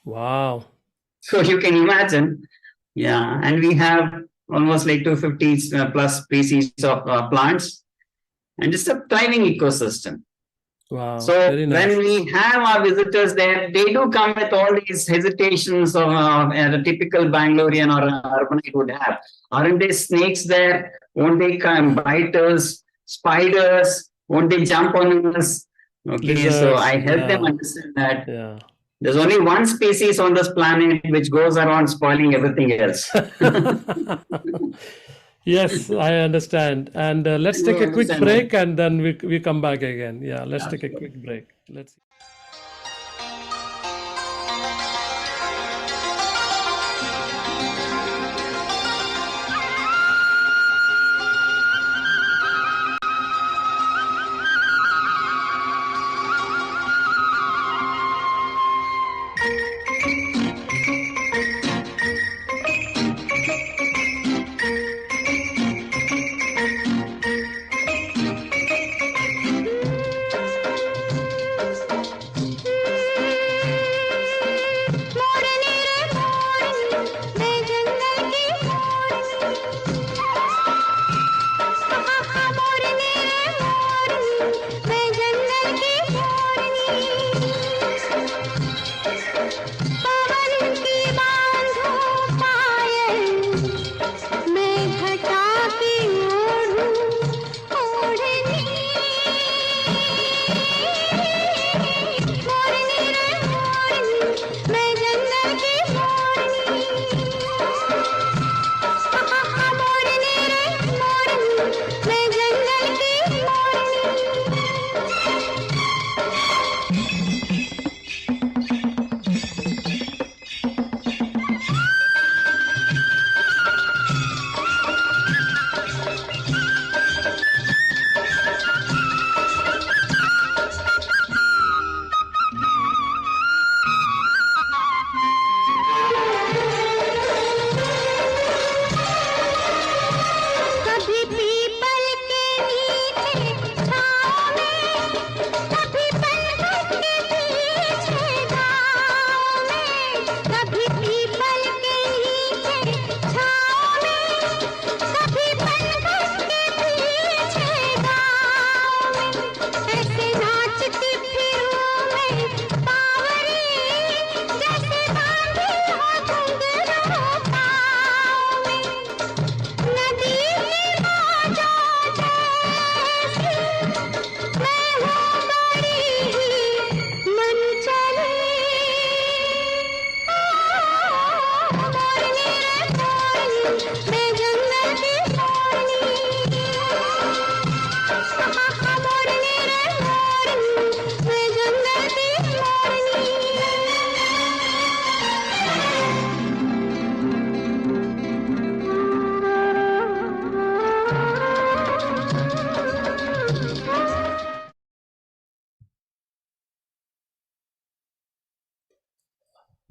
Wow. So you can imagine, yeah, and we have almost like 250 plus species of plants, and it's a thriving ecosystem. Wow. So Very nice. when we have our visitors there, they do come with all these hesitations of a typical Bangalorean or an urbanite would have. Aren't there snakes there? Won't they come bite us? Spiders? Won't they jump on us? Okay, so Lizards. I help them Yeah. understand that Yeah. there's only one species on this planet which goes around spoiling everything else. Yes, I understand. And let's You take a quick understand break and then we come back again. Yeah, let's take a quick break. Let's.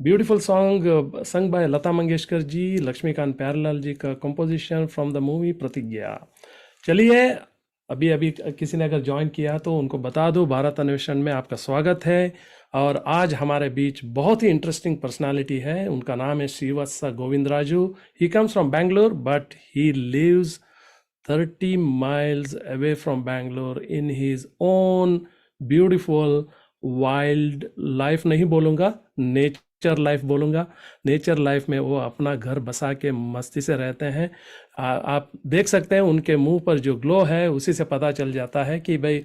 Beautiful song sung by Lata Mangeshkar ji, Laxmikant Pyarelal ji का composition from the movie प्रतिज्ञा। चलिए, अभी अभी किसी ने अगर join किया तो उनको बता दूं, भारत अन्वेषण में आपका स्वागत है। और आज हमारे बीच बहुत ही इंटरेस्टिंग पर्सनालिटी है, उनका नाम है Srivatsa Govindaraju. He comes from Bangalore but he lives 30 miles away from Bangalore in his own beautiful wild life, नहीं बोलूँगा, नेचर लाइफ बोलूँगा। नेचर लाइफ में वो अपना घर बसा के मस्ती से रहते हैं। आप देख सकते हैं उनके मुंह पर जो ग्लो है, उसी से पता चल जाता है कि भाई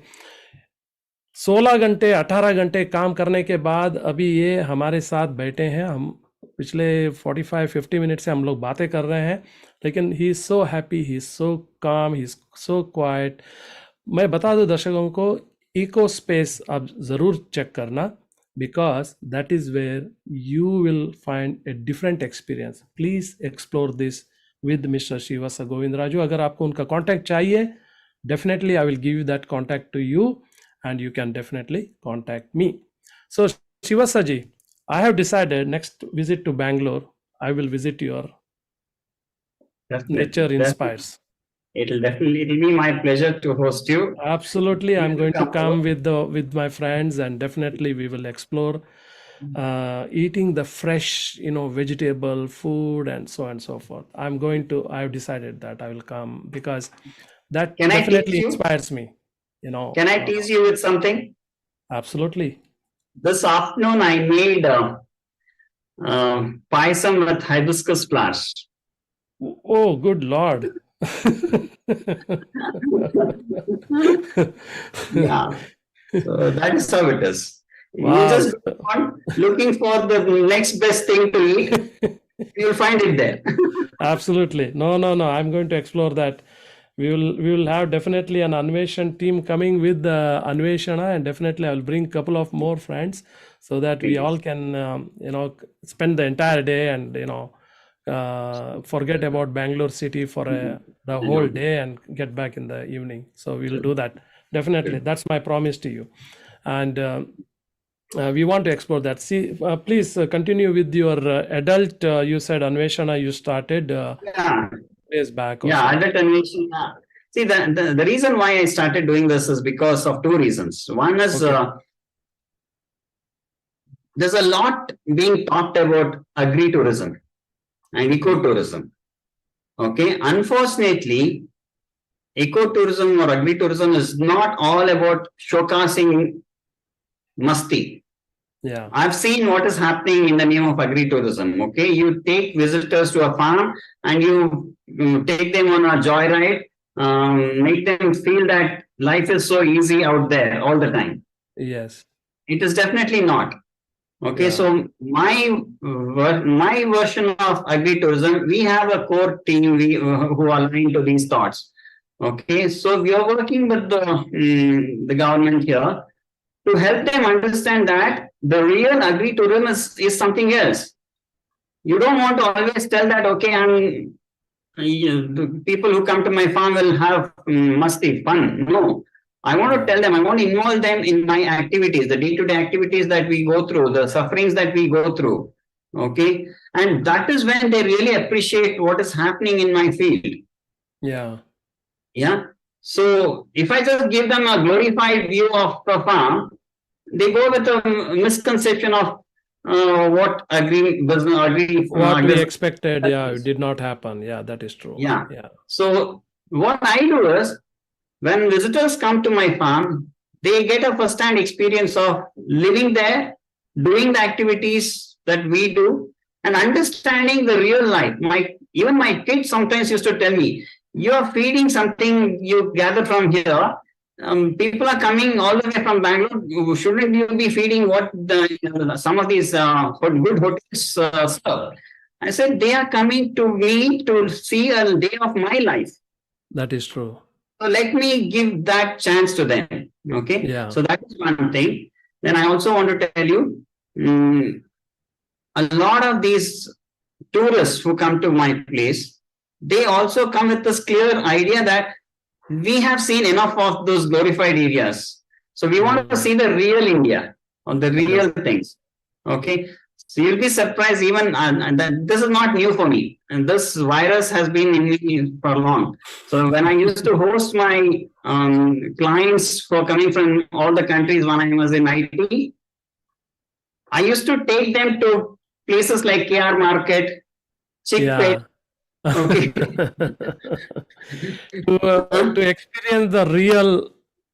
16 घंटे 18 घंटे काम करने के बाद अभी ये हमारे साथ बैठे हैं। हम पिछले 45-50 मिनट से हम लोग बातें कर रहे हैं, लेकिन he is so happy, he is so काम, ही इज़ सो क्वाइट। मैं बता दूं दर्शकों को, इको स्पेस आप ज़रूर चेक करना, because that is where you will find a different experience. Please explore this with mister Srivatsa Govindaraju. अगर आपको उनका कॉन्टैक्ट चाहिए, definitely I will give you that contact to you and you can definitely contact me. So Shivasa ji, I have decided next visit to Bangalore, I will visit your nature inspires. It'll definitely be my pleasure to host you. Absolutely, I'm going to come with my friends, and definitely we will explore eating the fresh, vegetable food and so on and so forth. I've decided that I will come because that Can I definitely tease you? inspires me. Can I tease you with something? Absolutely. This afternoon I made paisam with hibiscus flowers. Oh, good Lord. Yeah. So that is how it is. Wow. You just go on looking for the next best thing to eat. You'll find it there. Absolutely. No. I'm going to explore that. We will have definitely an Anveshan team coming with the Anveshana, and definitely I will bring a couple of more friends so that we all can spend the entire day and forget about Bangalore city for the whole day and get back in the evening. So we will do that. Definitely. That's my promise to you. And we want to explore that. See, please continue with your adult, you said Anveshana you started Yeah. days back. Yeah, adult Anveshana. See, the reason why I started doing this is because of two reasons. One is there's a lot being talked about agri-tourism and ecotourism. Okay, unfortunately, ecotourism or agri-tourism is not all about showcasing masti. Yeah. I've seen what is happening in the name of agri-tourism. Okay, you take visitors to a farm and you take them on a joyride, make them feel that life is so easy out there all the time. Yes. It is definitely not. Okay, Yeah. so my version of agri-tourism, we have a core team who are aligned to these thoughts. Okay, so we are working with the government here to help them understand that the real agri-tourism is something else. You don't want to always tell that, okay, the people who come to my farm will have must be fun. No, I want to tell them, I want to involve them in my activities, the day-to-day activities that we go through, the sufferings that we go through. Okay, and that is when they really appreciate what is happening in my field. Yeah. Yeah. So if I just give them a glorified view of the farm, they go with a misconception of what What we expected, it did not happen. Yeah, that is true. Yeah. Yeah. So what I do is, when visitors come to my farm, they get a first-hand experience of living there, doing the activities that we do, and understanding the real life. Even my kids sometimes used to tell me, you are feeding something you gather from here. People are coming all the way from Bangalore. Shouldn't you be feeding what some of these good hotels serve? I said, they are coming to me to see a day of my life. That is true. So let me give that chance to them. Okay. Yeah. So that is one thing. Then I also want to tell you, a lot of these tourists who come to my place, they also come with this clear idea that we have seen enough of those glorified areas. So we want to see the real India, or the real things. Okay. So you'll be surprised even and that this is not new for me. And this virus has been in me for long. So when I used to host my clients for coming from all the countries when I was in IT, I used to take them to places like KR Market, Chickpet. Yeah. Okay. To experience the real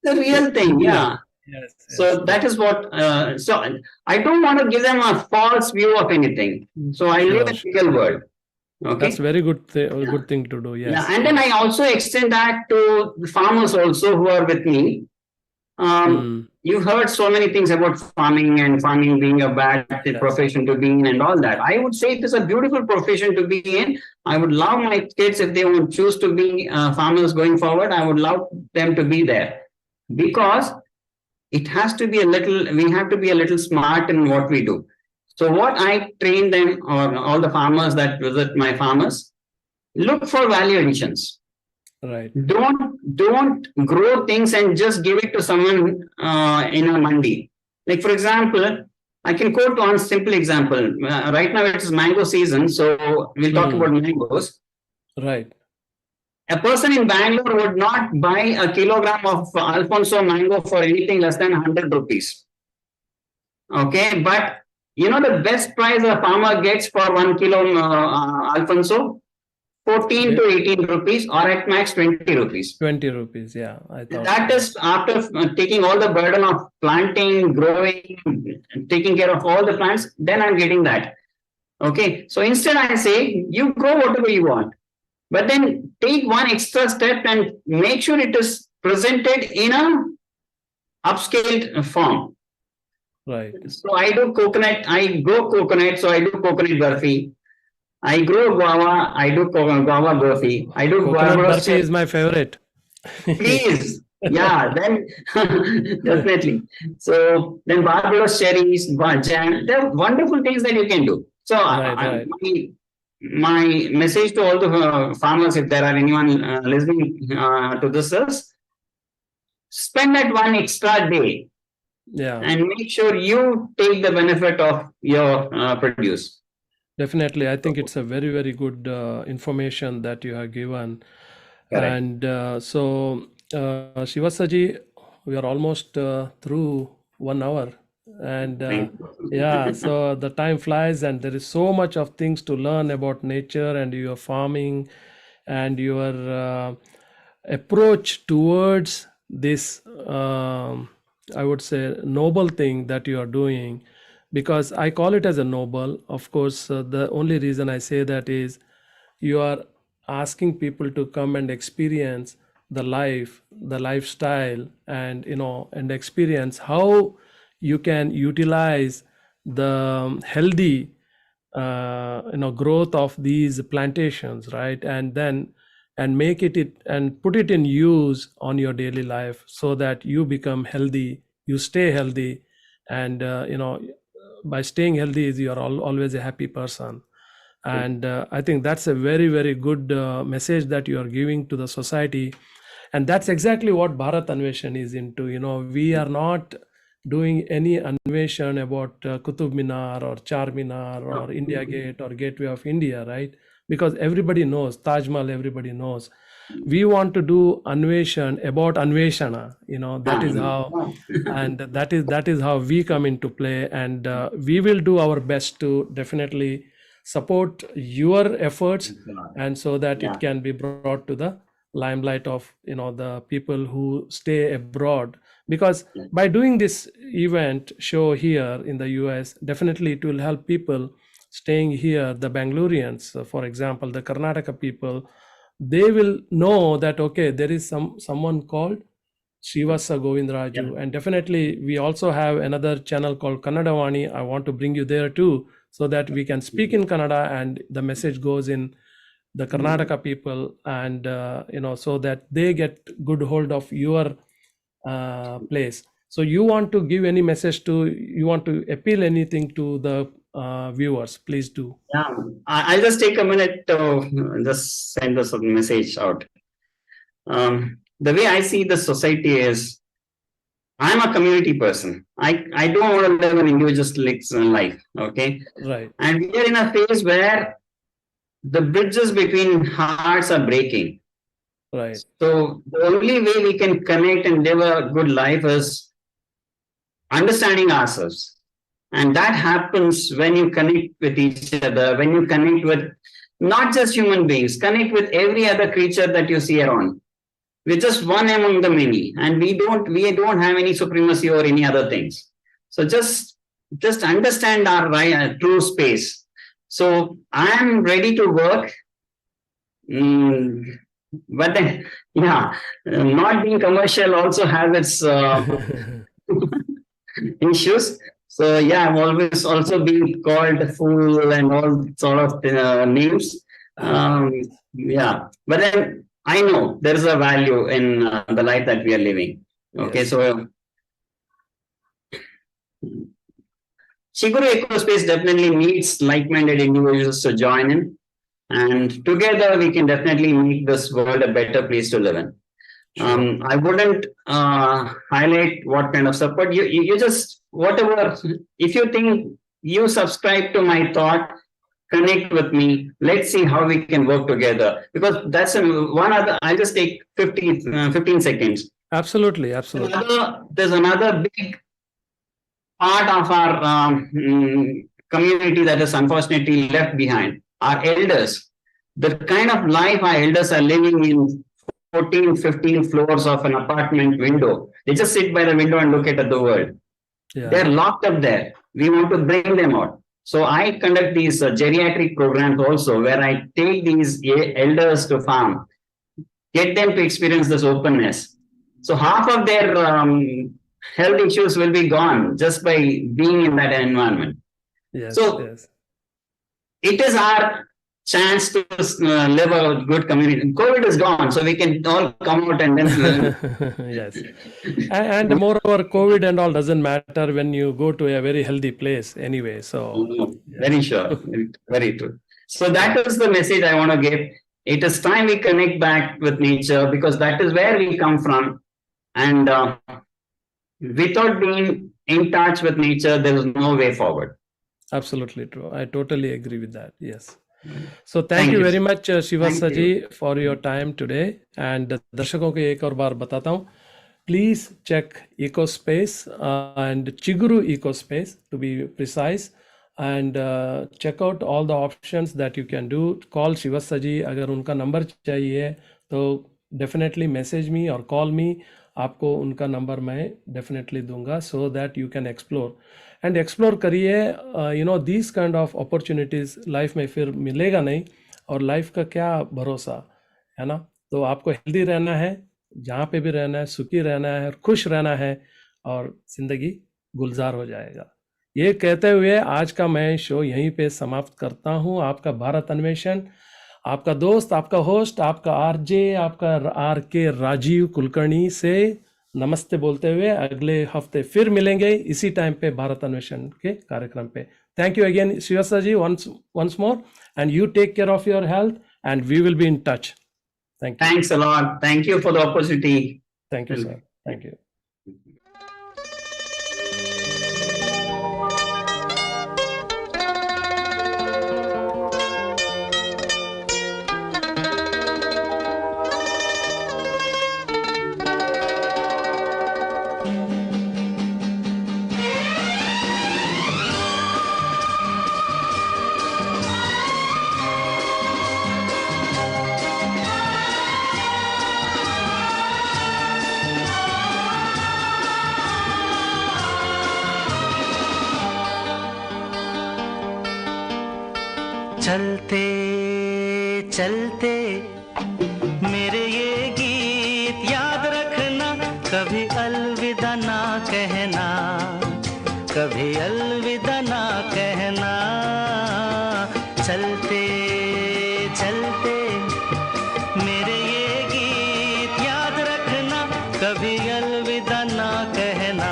The real thing, yeah. Yes, So that is what. So I don't want to give them a false view of anything. So I live sure, in sure. real world. That's Okay. very good thing to do. Yeah, Yes. and then I also extend that to the farmers also who are with me. Mm, You heard so many things about farming and farming being a bad yes. profession to be in and all that. I would say it is a beautiful profession to be in. I would love my kids if they would choose to be farmers going forward. I would love them to be there because it has to be a little, we have to be a little smart in what we do. So what I train them or all the farmers that visit my farmers, look for value additions. Right. Don't grow things and just give it to someone in a mandi. Like for example, I can quote one simple example. Right now it's mango season, so we'll talk about mangoes. Right. A person in Bangalore would not buy a kilogram of Alfonso mango for anything less than 100 rupees. Okay, but you know the best price a farmer gets for 1 kilo Alfonso? 14 to 18 rupees or at max 20 rupees. 20 rupees. Yeah, I thought That is after taking all the burden of planting, growing, taking care of all the plants, then I'm getting that. Okay, so instead I say you grow whatever you want, but then take one extra step and make sure it is presented in a upscaled form. right. So I do coconut, I grow coconut, so I do coconut burfi. I grow guava, I do guava burfi. I do Coconut guava burfi is my favorite. Please, yeah, then definitely. So then Barbados cherries, jam, there are wonderful things that you can do. So Right. my message to all the farmers, if there are anyone listening to this, is spend that one extra day Yeah, and make sure you take the benefit of your produce. definitely. I think it's a very good information that you have given. Correct. And so, Srivatsa ji, we are almost through 1 hour. And Thank you. yeah, so the time flies, and there is so much of things to learn about nature and your farming and your approach towards this, I would say, noble thing that you are doing, because I call it as a noble. Of course, the only reason I say that is you are asking people to come and experience the life, the lifestyle, and and experience how you can utilize the healthy growth of these plantations, right? And then make it and put it in use on your daily life so that you become healthy, you stay healthy, and by staying healthy is you are always a happy person. And I think that's a very good message that you are giving to the society. And that's exactly what Bharat Anveshan is into. We are not doing any Anveshan about Qutub Minar or Char Minar or India Gate or Gateway of India, right? Because everybody knows Taj Mahal, everybody knows. We want to do Anveshan about Anveshana. That is how, and that is how we come into play. And we will do our best to definitely support your efforts, and so that it can be brought to the limelight of the people who stay abroad. Because by doing this event show here in the US, definitely it will help people staying here, the Bangaloreans, for example, the Karnataka people. They will know that okay, there is someone called Srivathsa Govindraju. And definitely we also have another channel called Kannadavani. I want to bring you there too, so that we can speak in Kannada and the message goes in the Karnataka people, and so that they get good hold of your place. So you want to give any message you want to appeal anything to the viewers, please do. Yeah, I'll just take a minute to just send us a message out. The way I see the society is, I'm a community person. I don't want to live an individualistic life. Okay. Right. And we are in a phase where the bridges between hearts are breaking. Right. So the only way we can connect and live a good life is understanding ourselves. And that happens when you connect with each other, when you connect with not just human beings, connect with every other creature that you see around. We're just one among the many, and we don't have any supremacy or any other things. So just understand our true space. So I am ready to work. Mm, but then, yeah, not being commercial also has its issues. So yeah, I've always also been called a fool and all sort of names. Um, yeah, but then I know there is a value in the life that we are living. Okay, Yes. so Shiguru Ecospace definitely needs like-minded individuals to join in, and together we can definitely make this world a better place to live in. Sure. I wouldn't highlight what kind of support you just whatever. If you think you subscribe to my thought, connect with me. Let's see how we can work together. Because that's one other. I'll just take 15 seconds. Absolutely. Absolutely. There's another big part of our community that is unfortunately left behind. Our elders. The kind of life our elders are living in 14, 15 floors of an apartment window. They just sit by the window and look at the world. Yeah. They're locked up there. We want to bring them out. So I conduct these geriatric programs also, where I take these elders to farm, get them to experience this openness. So half of their health issues will be gone just by being in that environment. Yes. So Yes. it is our chance to live a good community. COVID is gone, so we can all come out and then. Yes. And moreover, COVID and all doesn't matter when you go to a very healthy place anyway. So, Very sure, very true. So that is the message I want to give. It is time we connect back with nature because that is where we come from. And without being in touch with nature, there is no way forward. absolutely true. I totally agree with that. Yes. So thank you very much, Srivathsa ji, for your time today. And दर्शकों को एक और बार बताता हूँ, please check Ecospace and Chiguru Ecospace to be precise, and check out all the options that you can do. Call Srivathsa ji. अगर उनका number चाहिए तो definitely message me or call me. आपको उनका नंबर मैं definitely दूंगा so that you can explore. And explore करिए. You know this kind of opportunities life में फिर मिलेगा नहीं, और लाइफ का क्या भरोसा है ना. तो आपको हेल्दी रहना है, जहाँ पे भी रहना है, सुखी रहना है और खुश रहना है, और ज़िंदगी गुलजार हो जाएगा. ये कहते हुए आज का मैं शो यहीं पे समाप्त करता हूँ. आपका भारत अन्वेषण, आपका दोस्त, आपका होस्ट, आपका आरजे, आपका आर के राजीव कुलकर्णी से नमस्ते बोलते हुए अगले हफ्ते फिर मिलेंगे इसी टाइम पे भारत अन्वेषण के कार्यक्रम पे. Thank you again Srivatsa ji once more, and you take care of your health and we will be in touch. Thank you. Thanks a lot. Thank you for the opportunity. Thank you, sir. Thank you. चलते चलते मेरे ये गीत याद रखना, कभी अलविदा ना कहना, कभी अलविदा ना कहना. चलते चलते मेरे ये गीत याद रखना, कभी अलविदा ना कहना,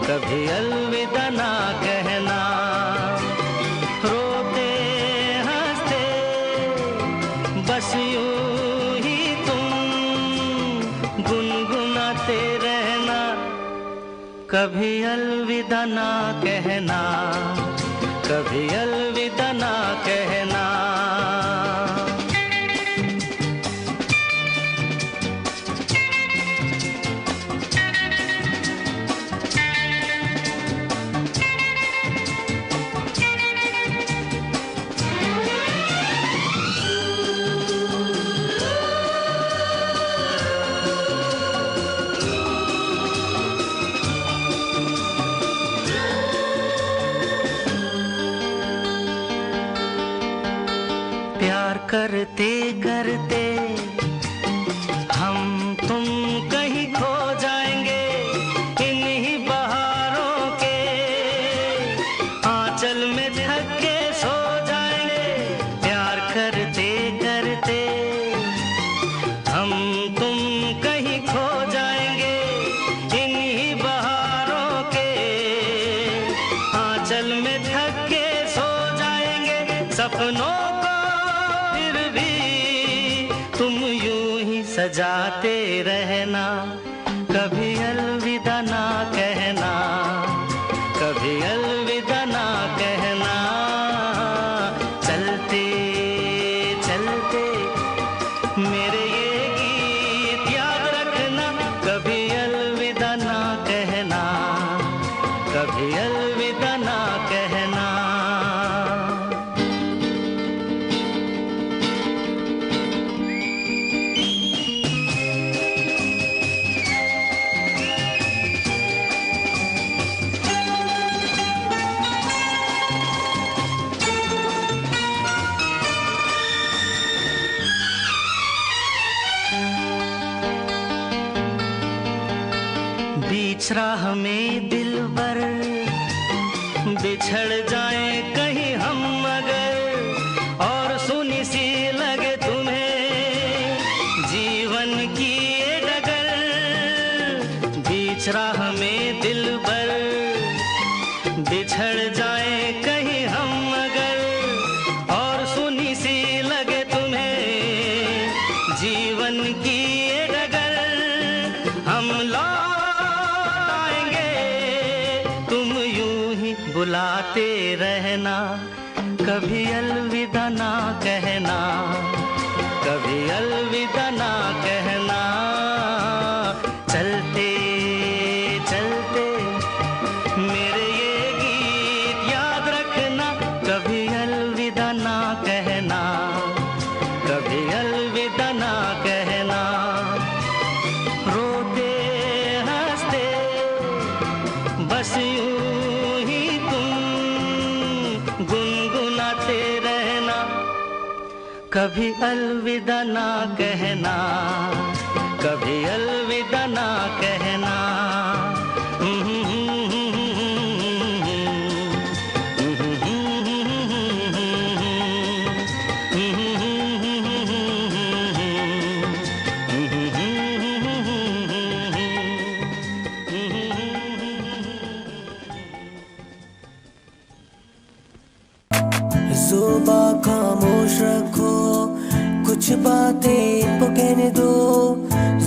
कभी अलविदा ना कहना. रोते हंसते बस यूं ही तुम गुनगुनाते रहना, कभी अलविदा ना कहना, कभी अलविदा ना कहना। प्यार करते करते हम तुम कहीं खो जाएंगे, इन्हीं बहारों के आंचल में ढक के सो जाएंगे। प्यार करते करते हम तुम कहीं खो जाएंगे, इन्हीं बहारों के आंचल में ढक के सो जाएंगे। सपनों सजाते रहना, कभी अलविदा ना कहना, कभी अलविदा ना कहना। चलते चलते मेरे ये गीत याद रखना, कभी अलविदा ना कहना, कभी अलविदा ना कहना। बीच राह में दिलबर बिछड़ जाए कहीं हम अगर, और सुनी सी लगे तुम्हें जीवन की ये डगर। बीच राह में दिलबर बिछड़ जाए कहीं हम अगर, और सुनी सी लगे तुम्हें जीवन की ये डगर। हम बुलाते रहना, कभी अलविदा ना कहना, कभी अलविदा ना कहना। चलते चलते मेरे ये गीत याद रखना, कभी अलविदा ना कहना, कभी अलविदा ना कहना। रोते हंसते बस यूं गुनगुनाते रहना, कभी अलविदा ना कहना, कभी अलविदा ना कहना। जुबां खामोश रखो, कुछ बातें इनको कहने दो।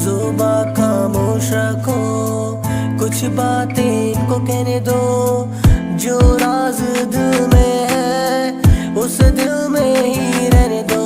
जुबां खामोश रखो, कुछ बातें इनको कहने दो। जो राज दिल में है उस दिल में ही रहने दो।